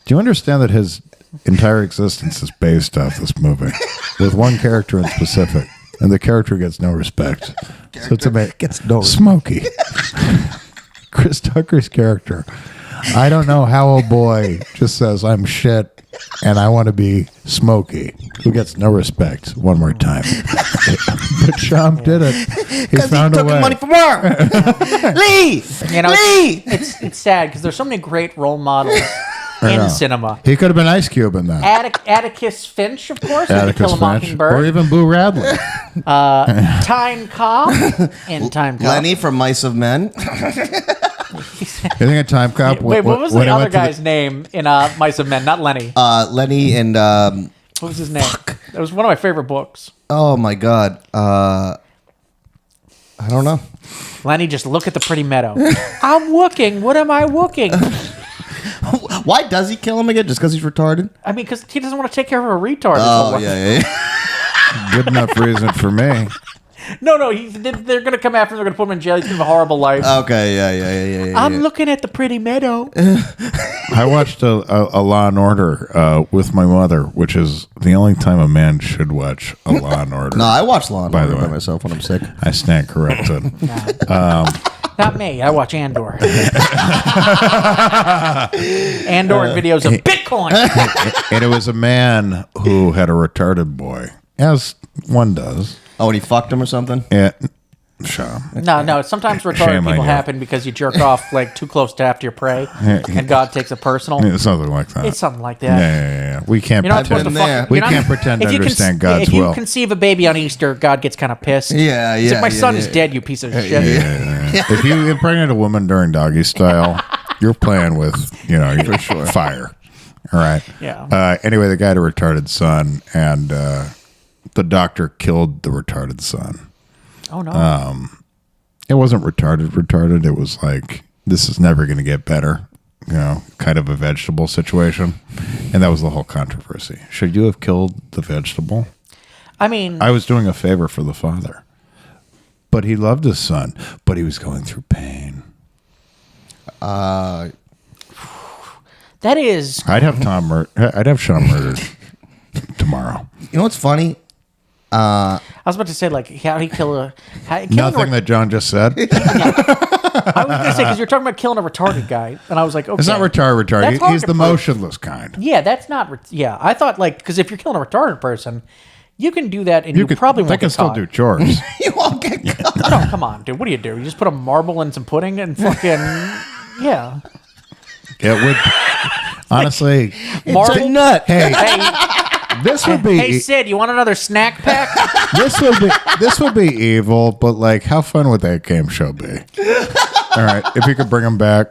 Do you understand that his entire existence is based off this movie, with one character in specific, and the character gets no respect? So it's amazing. Gets no Smokey. Chris Tucker's character. I don't know how a boy just says, I'm shit and I want to be Smokey, who gets no respect. One more time. But Sham did it. He found he a took way. money from work. Lee! You know, Lee! it's sad because there's so many great role models know. in cinema. He could have been Ice Cube in that. Atticus Finch, of course, in To Atticus Kill a Finch. Mockingbird. Or even Boo Radley. Time Cop in Time Cop. Lenny from Mice of Men. You think a Time Cop? Wait, what was when the I other went to guy's name in Mice of Men? Not Lenny. Lenny and What was his name? It was one of my favorite books. oh my god, I don't know. Lenny, just look at the pretty meadow. I'm looking. What am I looking? Why does he kill him again? Just because he's retarded? I mean, because he doesn't want to take care of a retard. Oh yeah. Good enough reason for me. No, they're going to come after him. They're going to put him in jail. He's going to have a horrible life. Okay, yeah. I'm looking at the pretty meadow. I watched a Law and Order with my mother, which is the only time a man should watch a Law and Order. No, I watch Law and By Order the by way. myself when I'm sick. I stand corrected. Not me. I watch Andor. Andor and videos of Bitcoin. And it was a man who had a retarded boy, as one does. Oh, and he fucked him or something? Yeah, sure. No. Sometimes retarded Shame on people you. happen because you jerk off like too close to after your prey, and God takes it personal. It's something like that. It's something like yeah, that. yeah. We can't You're not supposed pretend. to there. fuck. We you're not- can't pretend to if you understand God's If you will. conceive a baby on Easter, God gets kind of pissed. Yeah, He's yeah, like, my yeah, son yeah. is dead, you piece of shit. Yeah. If you impregnate a woman during doggy style, you're playing with, for sure, fire. All right. Yeah. Anyway, the guy had a retarded son, and the doctor killed the retarded son. Oh no. It wasn't retarded. It was like, this is never going to get better. Kind of a vegetable situation. And that was the whole controversy. Should you have killed the vegetable? I mean, I was doing a favor for the father. But he loved his son. But he was going through pain. that is. I'd have Sean murdered tomorrow. You know what's funny? I was about to say, like, how he kill a... Nothing that John just said. I was going to say, because you're talking about killing a retarded guy, and I was like, okay. It's not retarded. That's hard He's to the prove. motionless kind. Yeah, that's not... Yeah, I thought, like, because if you're killing a retarded person, you can do that, and you probably They won't can get still caught. do chores. You won't get caught. No, come on, dude. What do? You just put a marble in some pudding and fucking... Yeah. It would... Honestly... Marble? It's a nut. Hey, Hey, this would be... hey, Sid, you want another snack pack? This would be evil, but like, how fun would that game show be? All right, if you could bring them back,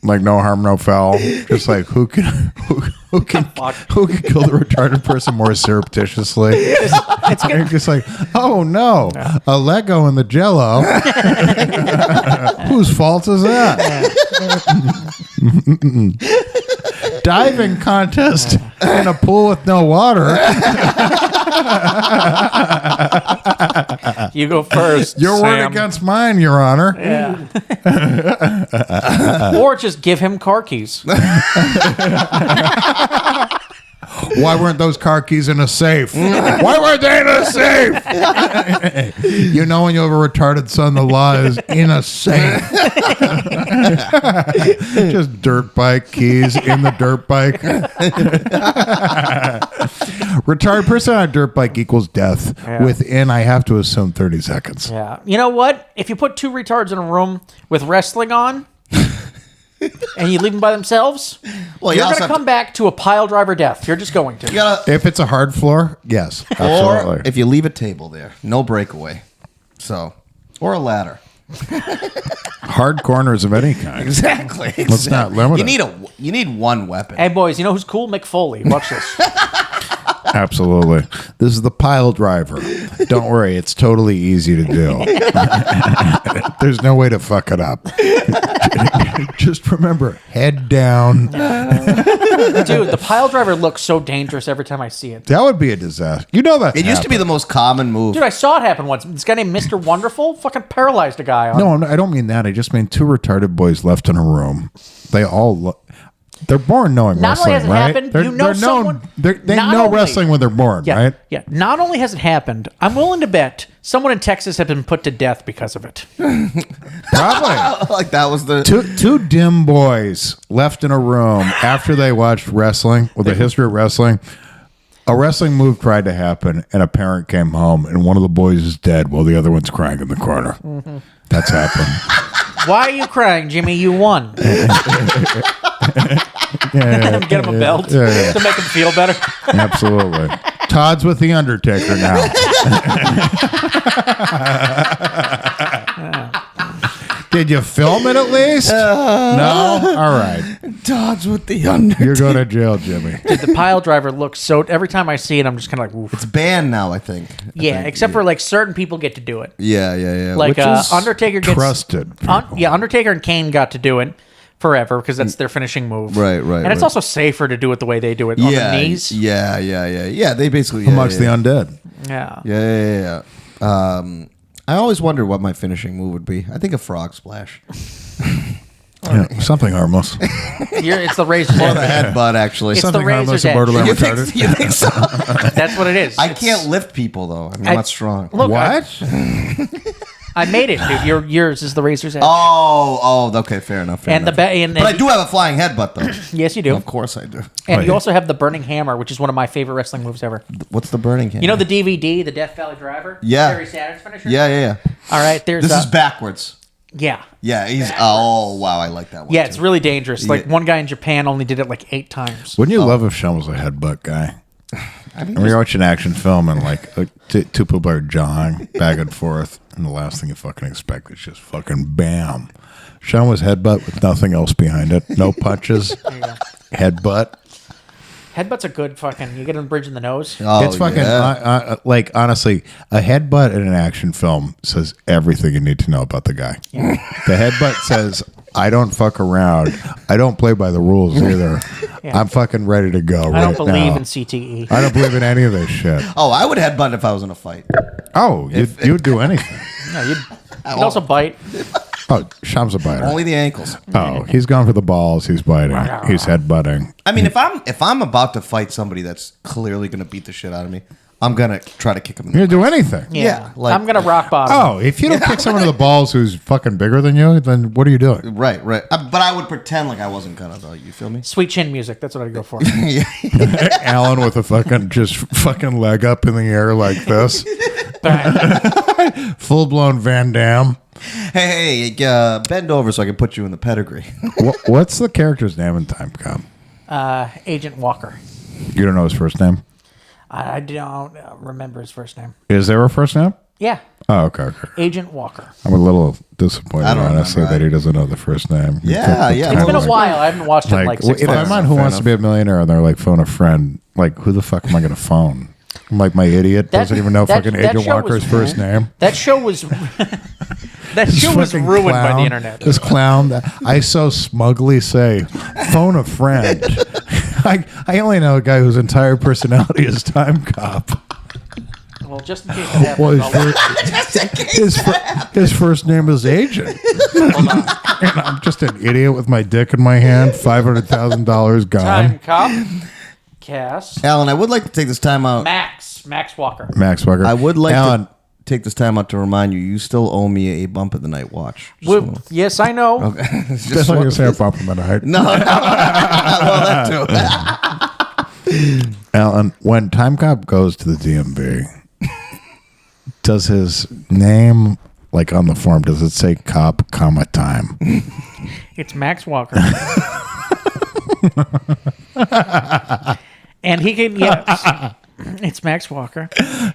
like no harm, no foul. Just like who can kill the retarded person more surreptitiously? It's just like, oh no, a Lego in the Jello. Whose fault is that? Diving contest in a pool with no water. You go first. Your word Sam. against mine, Your Honor. Yeah. Or just give him car keys. Why weren't those car keys in a safe? Why weren't they in a safe? You know, when you have a retarded son, the law is in a safe. Just dirt bike keys in the dirt bike. Retarded person on a dirt bike equals death within, I have to assume, 30 seconds. Yeah. You know what? If you put two retards in a room with wrestling on and you leave them by themselves, Well, you're you going also to come back to a pile driver death. You're just going to. You gotta, If it's a hard floor, yes, absolutely. or if you leave a table there, no breakaway. So, or a ladder. Hard corners of any kind. Exactly. Let's not limit You it. need one weapon. Hey, boys, you know who's cool? Mick Foley. Watch this. Absolutely. This is the pile driver. Don't worry, it's totally easy to do. There's no way to fuck it up. Just remember, head down. Dude, the pile driver looks so dangerous every time I see it. That would be a disaster. You know that. It used to be the most common move. Dude, I saw it happen once. This guy named Mr. Wonderful fucking paralyzed a guy. No, I don't mean that. I just mean two retarded boys left in a room. They all they're born knowing Not wrestling, only has it right? happened, They're, you know they're known, someone- they not know only- wrestling when they're born, Yeah, right? yeah. Not only has it happened, I'm willing to bet someone in Texas has been put to death because of it. Probably. like that was the Two dim boys left in a room after they watched wrestling, with the history of wrestling. A wrestling move tried to happen, and a parent came home, and one of the boys is dead while the other one's crying in the corner. Mm-hmm. That's happened. Why are you crying, Jimmy? You won. Get him a belt to make him feel better. Absolutely. Todd's with The Undertaker now. Did you film it at least? No? All right. Dodge with the under. You're going to jail, Jimmy. Dude, the pile driver looks so... Every time I see it, I'm just kind of like, oof. It's banned now, I think. Yeah, except for like certain people get to do it. Yeah. Like Which is Undertaker gets... Trusted. Undertaker and Kane got to do it forever because that's their finishing move. Right. And it's right. also safer to do it the way they do it, on the knees. Yeah. They basically Amongst the undead. Yeah. Yeah. I always wondered what my finishing move would be. I think a frog splash. Yeah, something harmless. It's the razor's Or the edge. headbutt, actually. It's Something the razor's harmless and edge. borderline You retarded. think, you think so? That's what it is. I can't lift people, though. I'm not strong. Look, What? I made it, dude. Yours is the razor's edge. Oh, okay, fair enough. and enough. but I do have a flying headbutt, though. Yes, you do. Of course I do. And Wait. you also have the burning hammer, which is one of my favorite wrestling moves ever. What's the burning hand? You know the DVD, the Death Valley Driver? Yeah. Terry Saturn's finisher? Yeah. All right, there's This is backwards. yeah. Yeah, he's... Oh, wow, I like that one, Yeah, too. it's really dangerous. Like, Yeah. one guy in Japan only did it like 8 times. Wouldn't you love if Sean was a headbutt guy? I mean, And we watch an action film and like two people are jawing back and forth, and the last thing you fucking expect is just fucking bam. Sean was headbutt with nothing else behind it. No punches. Headbutt. Headbutt's a good fucking... You get him bridge in the nose. It's fucking like honestly, a headbutt in an action film says everything you need to know about the guy. The headbutt says, "I don't fuck around. I don't play by the rules either. Yeah. I'm fucking ready to go right I don't believe now. in CTE. I don't believe in any of this shit. Oh, I would headbutt if I was in a fight. Oh, you'd do anything. No, you'd also bite. Oh, Sham's a biter. Only the ankles. Oh, he's gone for the balls. He's biting. He's headbutting. I mean, if I'm about to fight somebody that's clearly going to beat the shit out of me, I'm gonna try to kick him in the You do anything. Yeah, like- I'm gonna rock bottom. Oh, if you don't kick someone in the balls who's fucking bigger than you, then what are you doing? Right. But I would pretend like I wasn't gonna, though. You feel me? Sweet chin music. That's what I'd go for. Alan with a fucking leg up in the air like this. Full blown Van Damme. Hey, bend over so I can put you in the pedigree. What's the character's name in Time Cop? Agent Walker. You don't know his first name? I don't remember his first name. Is there a first name? Yeah, Oh, okay. Agent Walker. I'm a little disappointed, I don't honestly, remember. that he doesn't know the first name. Yeah. It's been a while. I haven't watched it in like 6 if months. I'm on Who Fair Wants to Be a Millionaire and they're like, phone a friend, like, who the fuck am I going to phone? I'm like, my idiot doesn't even know fucking Agent show Walker's was- first name. That show was that show was Fucking ruined by clown, the internet. This clown that I so smugly say, phone a friend. I only know a guy whose entire personality is Time Cop. Well, just in case that Well, happens, his first name is Agent. hold on. And I'm just an idiot with my dick in my hand, $500,000 gone. Time Cop. Cass. Alan, I would like to take this time out. Max Walker. Max Walker. I would like Alan, to take this time out to remind you, you still owe me a bump of the night watch. Well, yes, I know. That's Just what one- you say a bump in the night. No, well, that too. Alan, when Time Cop goes to the DMV, does his name, like on the form, does it say cop, comma, time? It's Max Walker. And he can, yes, it's Max Walker.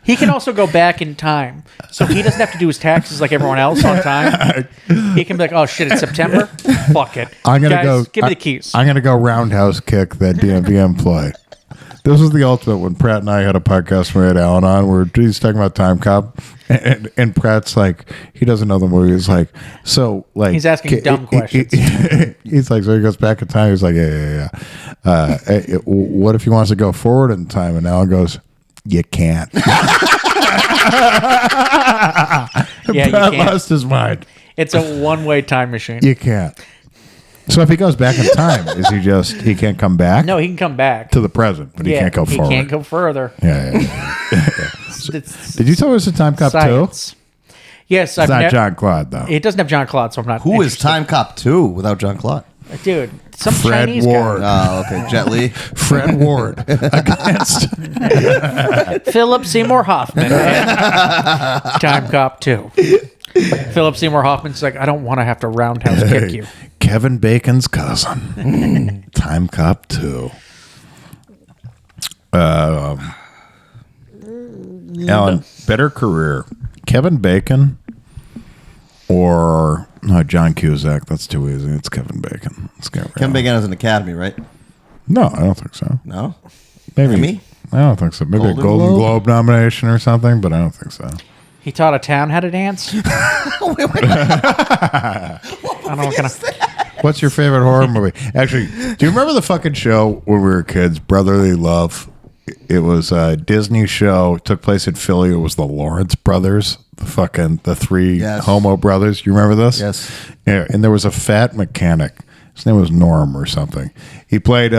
He can also go back in time. So he doesn't have to do his taxes like everyone else on time. He can be like, oh shit, it's September? Fuck it. I'm gonna Guys, go. give me the keys. I'm gonna go roundhouse kick that DMV employee. This was the ultimate when Pratt and I had a podcast when we had Alan on where he's talking about Time Cop. And Pratt's like, he doesn't know the movie. He's like, so like. He's asking dumb questions. He's like, so he goes back in time. He's like, yeah. What if he wants to go forward in time? And Alan goes, you can't. Yeah, you Pratt can't. lost his mind. It's a one-way time machine. You can't. So if he goes back in time, is he can't come back? No, he can come back. To the present, but he can't go forward. He can't go further. Yeah. It's Did you tell us it's a Time Cop 2? science. Yes, It's not John Claude, though. It doesn't have John Claude, so I'm not. Who is interested. Time Cop 2 without John Claude? Dude, some Fred Chinese Ward. Oh, okay. Jet Li. Fred Ward against. guy. Philip Seymour Hoffman. Time Cop 2. Philip Seymour Hoffman's like, I don't want to have to roundhouse kick you. Kevin Bacon's cousin. Time Cop 2. Alan, better career. Kevin Bacon or John Cusack? That's too easy. It's Kevin Bacon. Kevin Bacon has an Academy, right? No, I don't think so. No? Maybe. Emmy? I don't think so. Maybe Golden a Golden Globe? Globe nomination or something, but I don't think so. He taught a town how to dance. I don't know what kind of. What's your favorite horror movie? Actually, do you remember the fucking show when we were kids, Brotherly Love? It was a Disney show. It took place in Philly. It was the Lawrence brothers, the three Yes. homo brothers. You remember this? Yes. Yeah, and there was a fat mechanic. His name was Norm or something. He played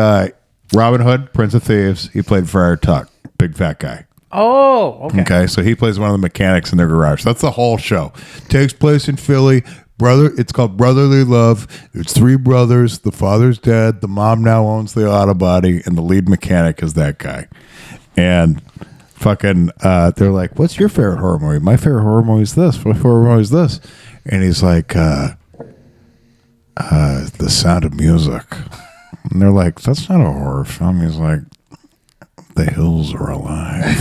Robin Hood, Prince of Thieves. He played Friar Tuck, big fat guy. Oh, okay. Okay, so he plays one of the mechanics in their garage. That's the whole show. Takes place in Philly. It's called Brotherly Love. It's three brothers. The father's dead. The mom now owns the auto body, and the lead mechanic is that guy. And fucking, they're like, "What's your favorite horror movie?" "My favorite horror movie is this. My horror movie is this." And he's like, "The Sound of Music." And they're like, "That's not a horror film." He's like, "The hills are alive."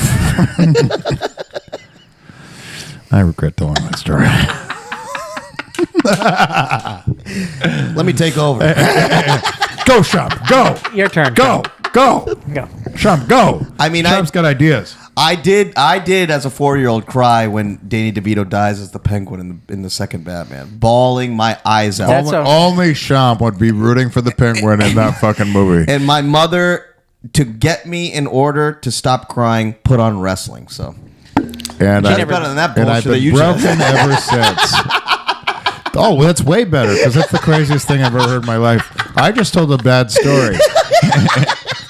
I regret telling that story. Let me take over. Go, Shump. Go. Your turn. Go. Go. Go. Shump, go. I mean, Shump's got ideas. I did as a 4-year-old cry when Danny DeVito dies as the Penguin in the second Batman, bawling my eyes out. That's Only Shump would be rooting for the Penguin in that fucking movie. And my mother, to get me in order to stop crying, put on wrestling. So And that's better than that and I've bullshit that been you broken just. ever since. Oh, well, that's way better because that's the craziest thing I've ever heard in my life. I just told a bad story.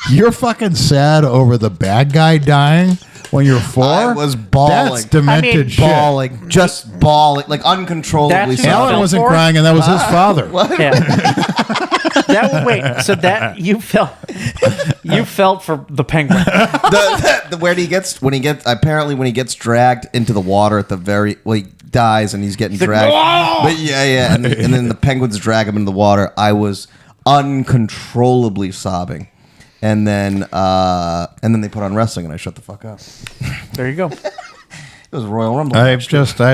You're fucking sad over the bad guy dying. when you're 4? I was bawling. That's demented shit. Bawling, just bawling, like uncontrollably. That's sobbing. Alan wasn't crying, and that was his father. Wait, so that you felt for the penguin. When he gets dragged into the water at the he dies and he's getting dragged. But yeah, and then the penguins drag him into the water. I was uncontrollably sobbing, and then they put on wrestling and I shut the fuck up. There you go. It was a Royal Rumble. I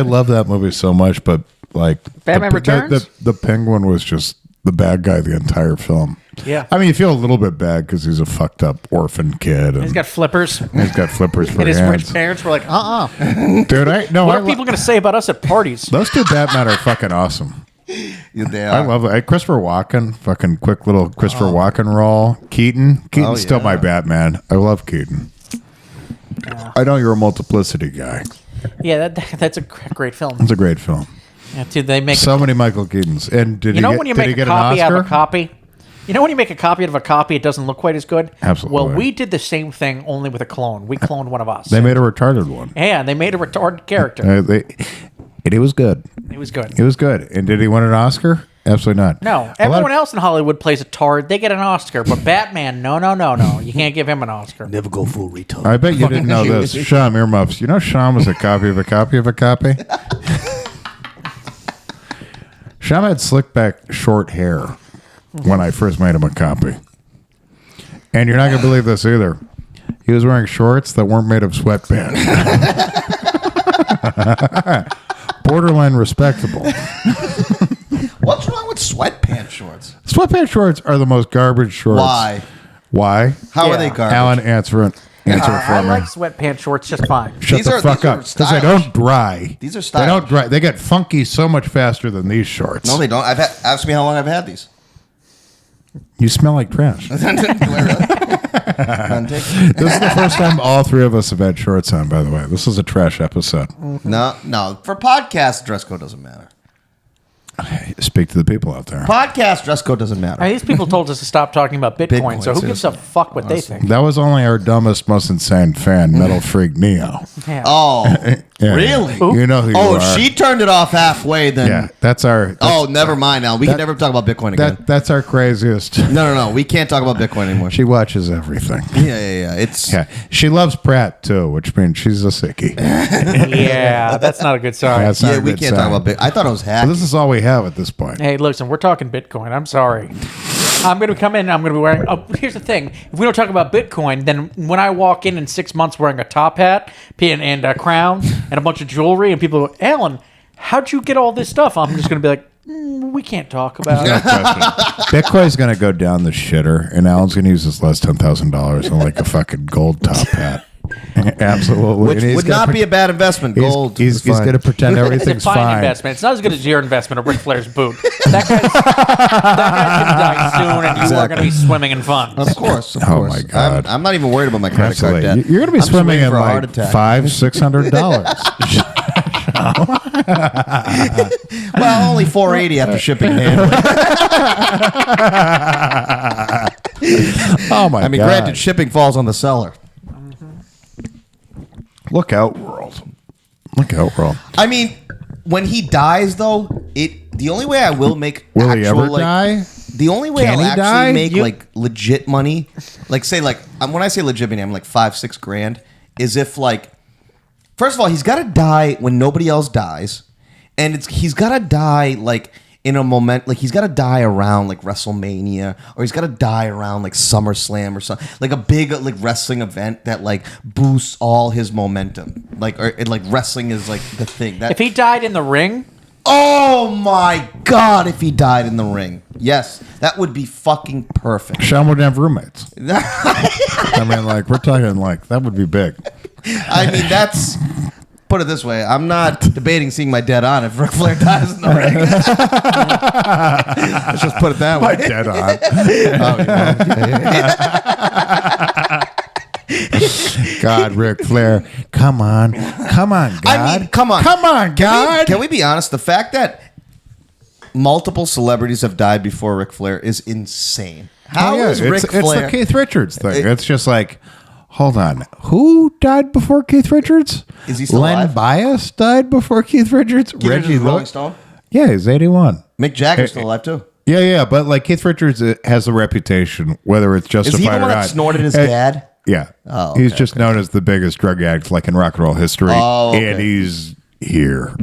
love that movie so much, but like Batman Returns? the penguin was just the bad guy the entire film. Yeah. I mean, you feel a little bit bad because he's a fucked up orphan kid. And He's got flippers. He's got flippers for And his hands. rich parents were like, Dude, What are people going to say about us at parties? Those two Batman are fucking awesome. Yeah, they I are. love it. Christopher Walken, fucking quick little Christopher Walken role. Keaton's still my Batman. I love Keaton. I know you're a multiplicity guy. Yeah, that's a great film. It's a great film. Yeah, dude, they make So many Michael Keatons. And did when he you get make a an copy out of a Oscar? copy? You know when you make a copy out of a copy, it doesn't look quite as good? Absolutely. Well, we did the same thing only with a clone. We cloned one of us. They made a retarded one. Yeah, they made a retarded character. And it was good. It was good. It was good. And did he win an Oscar? Absolutely not. No, everyone else in Hollywood plays a tard. They get an Oscar, but Batman, no. You can't give him an Oscar. Never go full retard. I bet you didn't know this. Sean Earmuffs. You know Sean was a copy of a copy of a copy? Sean had slick back short hair when I first made him a copy. And you're not going to believe this either. He was wearing shorts that weren't made of sweatpants. Borderline respectable. What's wrong with sweatpants shorts? Sweatpants shorts are the most garbage shorts. Why? How Yeah. are they garbage? Alan, answer it for I me. like sweatpants shorts just fine. Shut These the are- fuck these are up. Because they stylish. don't dry. These are They don't stylish. dry. They get funky so much faster than these shorts. No, they don't. Ask me how long I've had these. You smell like trash. Do I really? None taken. This is the first time all three of us have had shorts on, by the way. This is a trash episode. No. For podcast, dress code doesn't matter. Speak to the people out there. Podcast dress code doesn't matter. These people told us to stop talking about Bitcoin, so who gives a seriously. fuck what they think? That was only our dumbest, most insane fan, Metal Freak Neo. Yeah. Oh, Yeah. really? You know who you Oh, are. she turned it off halfway. Then. Yeah, that's our. Oh, never mind. Now we can never talk about Bitcoin again. That's our craziest. No. We can't talk about Bitcoin anymore. She watches everything. Yeah. It's She loves Pratt too, which means she's a sickie. Yeah, that's not a good sign. That's not a we good can't sign. talk about Bitcoin. I thought it was But hacking. this is all we have at this point. Hey, listen, we're talking Bitcoin. I'm sorry. I'm going to come in. I'm going to be wearing. Oh, here's the thing: if we don't talk about Bitcoin, then when I walk in 6 months wearing a top hat and a crown and a bunch of jewelry, and people go, "Alan, how'd you get all this stuff?" I'm just going to be like, "We can't talk about No it." question. Bitcoin's going to go down the shitter, and Alan's going to use his last $10,000 on like a fucking gold top hat. Absolutely. Which And he's would gonna not be a bad investment. Gold. He's is fine. going to pretend It's a everything's fine fine. investment. It's not as good as your investment of Ric Flair's boot. That guy's going to die soon, and you are going to be swimming in funds. Of course. Of Oh, course. my God. I'm not even worried about my credit card Absolutely. debt. You're going to be I'm just swimming waiting in for a heart like attack. $500-$600. Well, only $480 after shipping and handling. Oh my I mean, God. granted, shipping falls on the seller. Look out, world. Look out, world. I mean, when he dies, though, the only way I will make Will actual, he ever like, die? The only way Can I'll he actually die? make like legit money, like say like when I say legit money, I'm like $5-6 grand. Is if like, first of all, he's got to die when nobody else dies, and he's got to die like in a moment, like he's got to die around like WrestleMania, or he's got to die around like SummerSlam or something, like a big like wrestling event that like boosts all his momentum. Like like wrestling is like the thing that If he died in the ring, oh my God, if he died in the ring. Yes, that would be fucking perfect. Sean wouldn't have roommates. I mean, like, we're talking like, that would be big. I mean, put it this way, I'm not debating seeing my dead on if Ric Flair dies in the ring. Let's just put it that way. Dead on. God, Ric Flair. Come on, God. I mean, come on. Come on, God. Can we be honest? The fact that multiple celebrities have died before Ric Flair is insane. How is Ric it's Flair? the Keith Richards thing. It's just like, Hold on. Who died before Keith Richards? Is he still Len alive? Bias died before Keith Richards? Keith Richards is Rolling Stone? Yeah, he's 81. Mick Jagger's still alive, too. Yeah, but like Keith Richards has a reputation, whether it's justified Is he the or one not. that snorted his dad? Yeah. Oh, he's okay, just known as the biggest drug addict like in rock and roll history. Oh, okay. And he's here.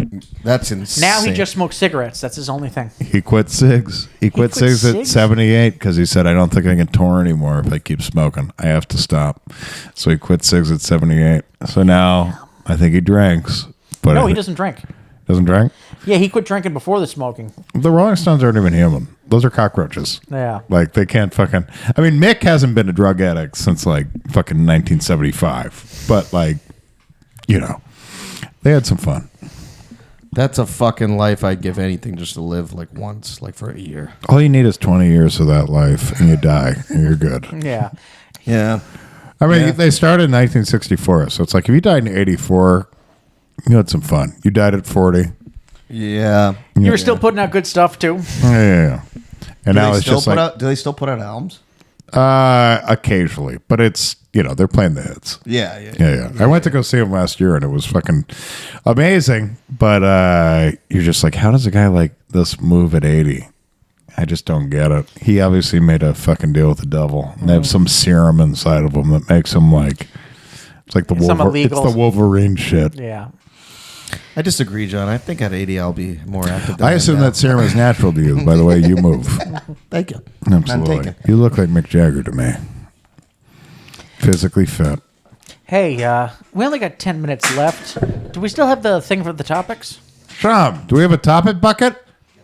That's insane. Now he just smokes cigarettes. That's his only thing. He quit cigs. He quit cigs at 78 because he said, I don't think I can tour anymore if I keep smoking. I have to stop. So he quit cigs at 78. So now I think he drinks. But No, he doesn't drink. Doesn't drink? Yeah, he quit drinking before the smoking. The Rolling Stones aren't even human. Those are cockroaches. Yeah. Like, they can't fucking... I mean, Mick hasn't been a drug addict since, like, fucking 1975. But, like, you know, they had some fun. That's a fucking life I'd give anything just to live, like, once, like, for a year. All you need is 20 years of that life, and you die, and you're good. Yeah. Yeah. I mean, they started in 1964, so it's like, if you died in 84, you had some fun. You died at 40. Yeah. You were still putting out good stuff, too. Yeah. And now it's just like... do they still put out albums? Occasionally, but it's, you know, they're playing the hits. Yeah. I went to go see him last year, and it was fucking amazing. But you're just like, how does a guy like this move at 80? I just don't get it. He obviously made a fucking deal with the devil. And they have some serum inside of him that makes him like, it's like the it's the Wolverine shit. Yeah. I disagree, John. I think at 80 I'll be more active. I assume that serum is natural to you by the way you move. Thank you. Absolutely. You look like Mick Jagger to me. Physically fit. Hey, we only got 10 minutes left. Do we still have the thing for the topics? Sham, do we have a topic bucket?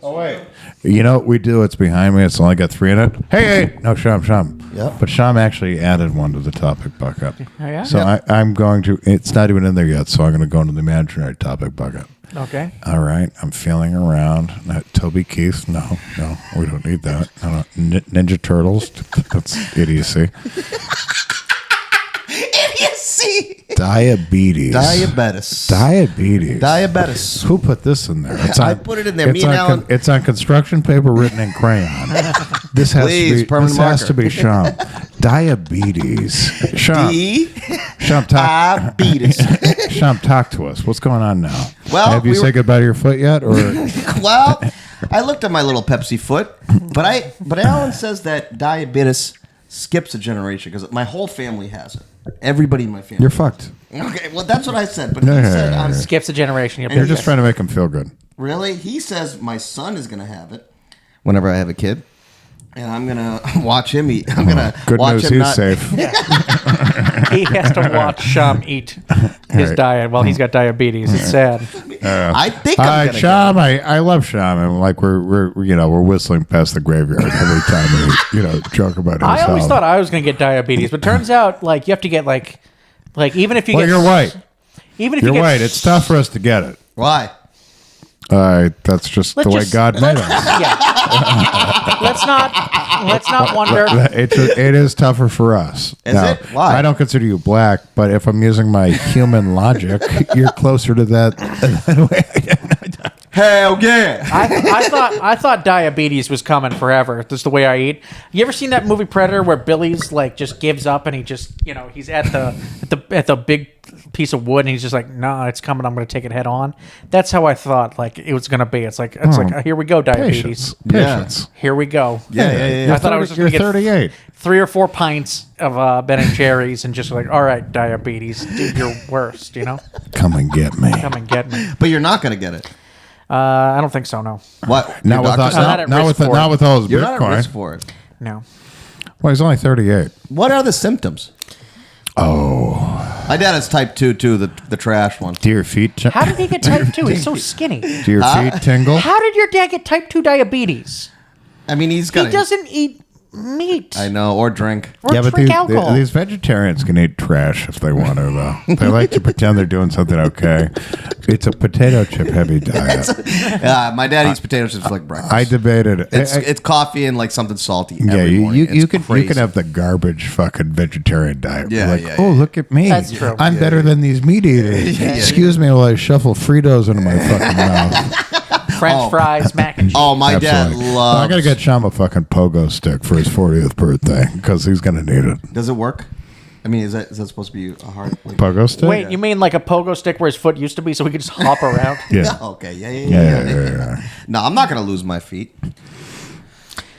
Oh, wait. You know what we do? It's behind me. It's only got 3 in it. Hey. No, Sham. Yep. But Sham actually added one to the topic bucket. Oh, yeah? So I'm going to, it's not even in there yet, so I'm going to go into the imaginary topic bucket. Okay. All right. I'm feeling around. Toby Keith. No, we don't need that. No. Ninja Turtles. That's idiocy. Idiocy. Diabetes. Who put this in there? I put it in there. Me and Alan. It's on construction paper written in crayon. This has to be Sham. Diabetes. Sham. Sham, talk. Sham, talk to us. What's going on now? Well, have you said goodbye to your foot yet? Or well, I looked at my little Pepsi foot, but Alan says that diabetes skips a generation because my whole family has it. Everybody in my family. You're fucked. Okay, well, that's what I said. But he said Skips a generation. You're just trying to make him feel good. Really? He says my son is going to have it whenever I have a kid. And I'm going to watch him eat. I'm going to good watch news, him he's safe. He has to watch Sham eat his diet while he's got diabetes. It's sad. I think I'm going to Sham, I love Sham. And like we're whistling past the graveyard every time we joke about it. I always thought I was going to get diabetes, but turns out like you have to get like even if you get you're white. Even if you're you get white, it's tough for us to get it. Why? That's just the way God made us. Yeah. Let's not wonder. It is tougher for us. Is it? Why? I don't consider you black, but if I'm using my human logic, you're closer to that. Hell yeah! I thought diabetes was coming forever. That's the way I eat. You ever seen that movie Predator where Billy's like just gives up and he just he's at the big piece of wood and he's just like, no, it's coming. I'm going to take it head on. That's how I thought like it was going to be. It's like here we go, diabetes. Patience. Here we go. Yeah. I thought I was just going to get 38. 3 or 4 pints of Ben and Jerry's and just like, all right, diabetes, dude, you're worst. Come and get me. Come and get me. But you're not going to get it. I don't think so. No. What? Not with all his You're not at risk Bitcoin. for it. No. Well, he's only 38. What are the symptoms? Oh. My dad has type 2 too, the trash one. Do your feet How did he get type 2? He's so skinny. Do your feet tingle? How did your dad get type 2 diabetes? I mean, he doesn't eat meat. I know, or drink. Or drink alcohol. These vegetarians can eat trash if they want to, though. They like to pretend they're doing something okay. It's a potato chip heavy diet. My dad eats potato chips for like breakfast. I debated. It's coffee and like something salty. Yeah, every morning. you can have the garbage fucking vegetarian diet. Yeah, like, yeah. Oh, look at me. That's true. I'm better than these meat eaters. Excuse me while I shuffle Fritos into my fucking mouth. French fries, mac and cheese. Oh, my Absolutely. dad loves. I gotta get Sham a fucking pogo stick for his 40th birthday because he's gonna need it. Does it work? I mean, is that supposed to be a hard like, Pogo stick? Wait, you mean like a pogo stick where his foot used to be, so he could just hop around? Yeah. Okay, Yeah. No, I'm not gonna lose my feet.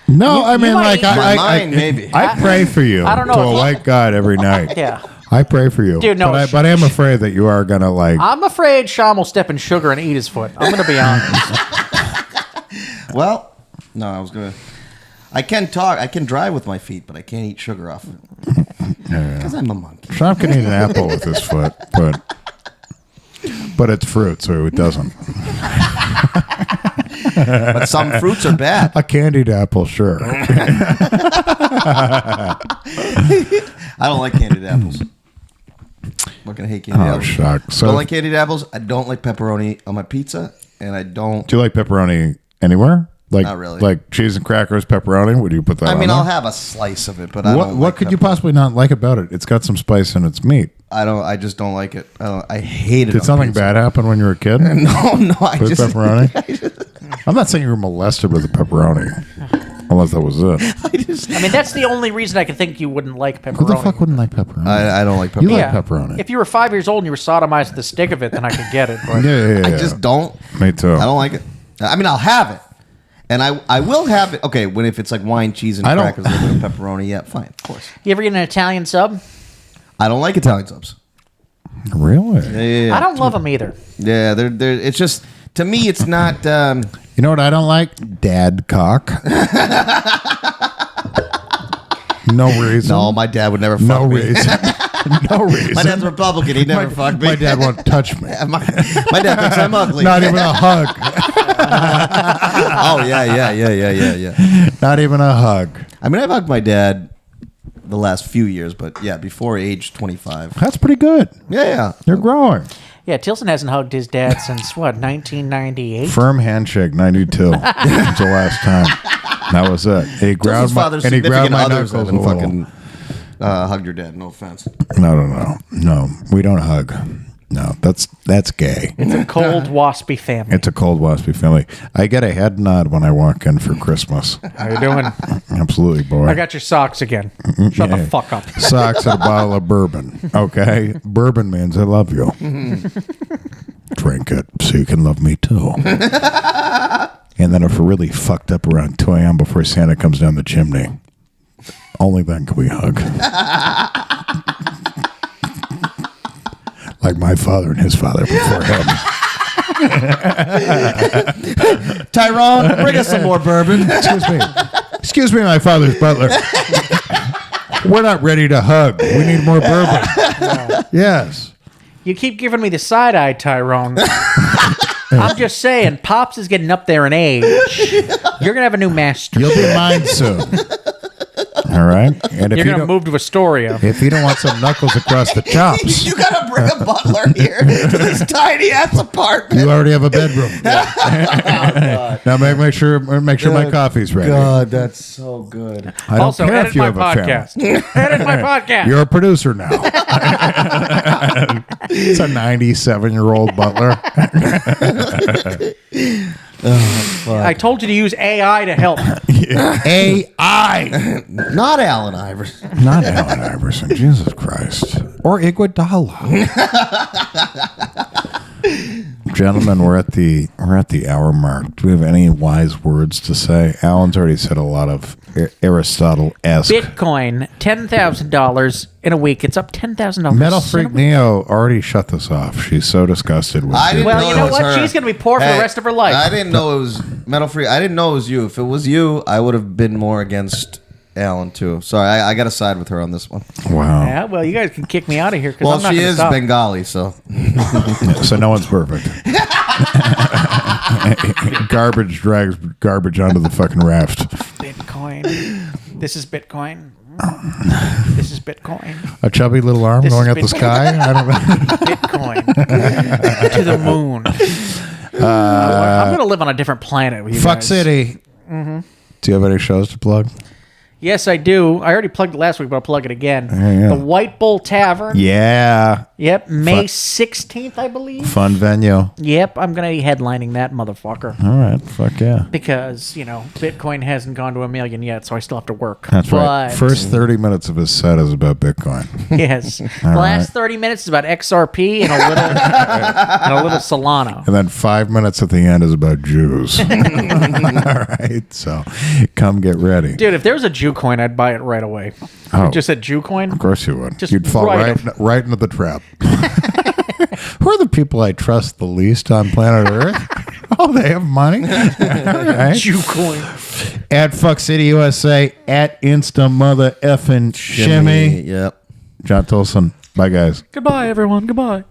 No, You- I mean, you might- like, Mine, maybe. I pray for you I don't know to if a you- white God every night. Yeah. I pray for you. Dude, no, but I am afraid that you are going to, like... I'm afraid Sean will step in sugar and eat his foot. I'm going to be honest. Well, no, I was gonna. I can talk. I can drive with my feet, but I can't eat sugar off it because I'm a monkey. Sean can eat an apple with his foot, but it's fruit, so it doesn't. But some fruits are bad. A candied apple, sure. I don't like candied apples. I'm gonna hate candied Oh, apples. shucks. So, Don't like candied apples. I don't like pepperoni on my pizza, and I don't. do you like pepperoni anywhere? Like, Not really. Like cheese and crackers, pepperoni? Would you put that I on mean, there? I'll have a slice of it, but I What, don't. what like could you pepperoni. possibly not like about it? It's got some spice in its meat. I don't. I just don't like it. I hate it. Did on something pizza. bad happen when you were a kid? No, I With just. pepperoni? I'm not saying you were molested with a pepperoni. Unless that was it. I mean, that's the only reason I can think you wouldn't like pepperoni. Who the fuck wouldn't like pepperoni? I don't like You pepperoni. like Yeah. pepperoni. If you were 5 years old and you were sodomized with the stick of it, then I could get it. But yeah. I just don't. Me too. I don't like it. I mean, I'll have it, and I will have it. Okay, when if it's like wine, cheese, and I don't- crackers, a little bit of pepperoni, yeah, fine, of course. you ever get an Italian sub? I don't like Italian subs. Really? Yeah. I don't love them either. Yeah, they're. It's just to me, it's not. You know what I don't like? Dad cock. No reason. No, my dad would never fuck No me. reason. No reason. My dad's Republican. He'd never fuck me. My dad won't touch me. my dad thinks I'm ugly. Not even a hug. Oh yeah. Not even a hug. I mean, I've hugged my dad the last few years, but yeah, before age 25. That's pretty good. Yeah. You're growing. Yeah, Tilson hasn't hugged his dad since, what, 1998? Firm handshake, 92. That's the last time. That was it. He grabbed His my, father's and he grabbed significant my others knuckles. haven't a little. fucking hugged your dad. No offense. No. We don't hug. No, that's gay. It's a cold, waspy family. It's a cold, waspy family. I get a head nod when I walk in for Christmas. How you doing? Absolutely, boy. I got your socks again. Shut Yeah. the fuck up. Socks and a bottle of bourbon. Okay? Bourbon means I love you. Drink it so you can love me too. And then if we're really fucked up around 2 a.m. before Santa comes down the chimney, only then can we hug. Like my father and his father before him. Tyrone, bring us some more bourbon. Excuse me, my father's butler. We're not ready to hug. We need more bourbon. Yes. You keep giving me the side eye, Tyrone. I'm just saying, Pops is getting up there in age. You're going to have a new master. You'll be mine soon. All right? And if You're you going to don't, move to Astoria. if you don't want some knuckles across the chops, You gotta bring a butler here to this tiny ass apartment. you already have a bedroom. Now make sure my coffee's ready. God, that's so good. I don't Also, care edit if you my have a family. podcast. Edit my podcast. You're a producer now. It's a 97-year-old butler. I told you to use AI to help. AI. Not Allen Iverson. Not Allen Iverson. Jesus Christ. Or Iguodala. Gentlemen, we're at the hour mark. Do we have any wise words to say? Alan's already said a lot of Aristotle-esque. Bitcoin, $10,000 in a week. It's up $10,000. Metal Freak Neo already shut this off. She's so disgusted with I you. didn't Well, know you it know was what? her. She's gonna be poor for the rest of her life. I didn't know it was Metal Free. I didn't know it was you. If it was you, I would have been more against Alan too. Sorry, I got to side with her on this one. Wow. Yeah, well, you guys can kick me out of here because Well, I'm not she gonna is stop. Bengali, so So no one's perfect. Garbage drags garbage onto the fucking raft. Bitcoin. This is Bitcoin. This is Bitcoin. A chubby little arm This going is up the sky. I don't know. Bitcoin to the moon. I'm gonna live on a different planet with you Fuck guys. City. Do you have any shows to plug? Yes, I do. I already plugged it last week, but I'll plug it again. Yeah. The White Bull Tavern. Yeah. Yep, May 16th, I believe. Fun venue. Yep, I'm going to be headlining that motherfucker. All right. Fuck yeah. Because, Bitcoin hasn't gone to 1 million yet, so I still have to work. That's right. But, First 30 minutes of his set is about Bitcoin. Yes. The last 30 minutes is about XRP and a little Solana. And then 5 minutes at the end is about Jews. All right. So come get ready. Dude, if there was a Jew coin, I'd buy it right away. Oh. Just said Jew coin? Of course you would. Just You'd fall right right into the trap. Who are the people I trust the least on planet Earth? Oh, they have money. All right. Jew coin. At Fuck City USA, at Insta Mother Effin' Shimmy. Yep. John Tolson. Bye, guys. Goodbye, everyone. Goodbye.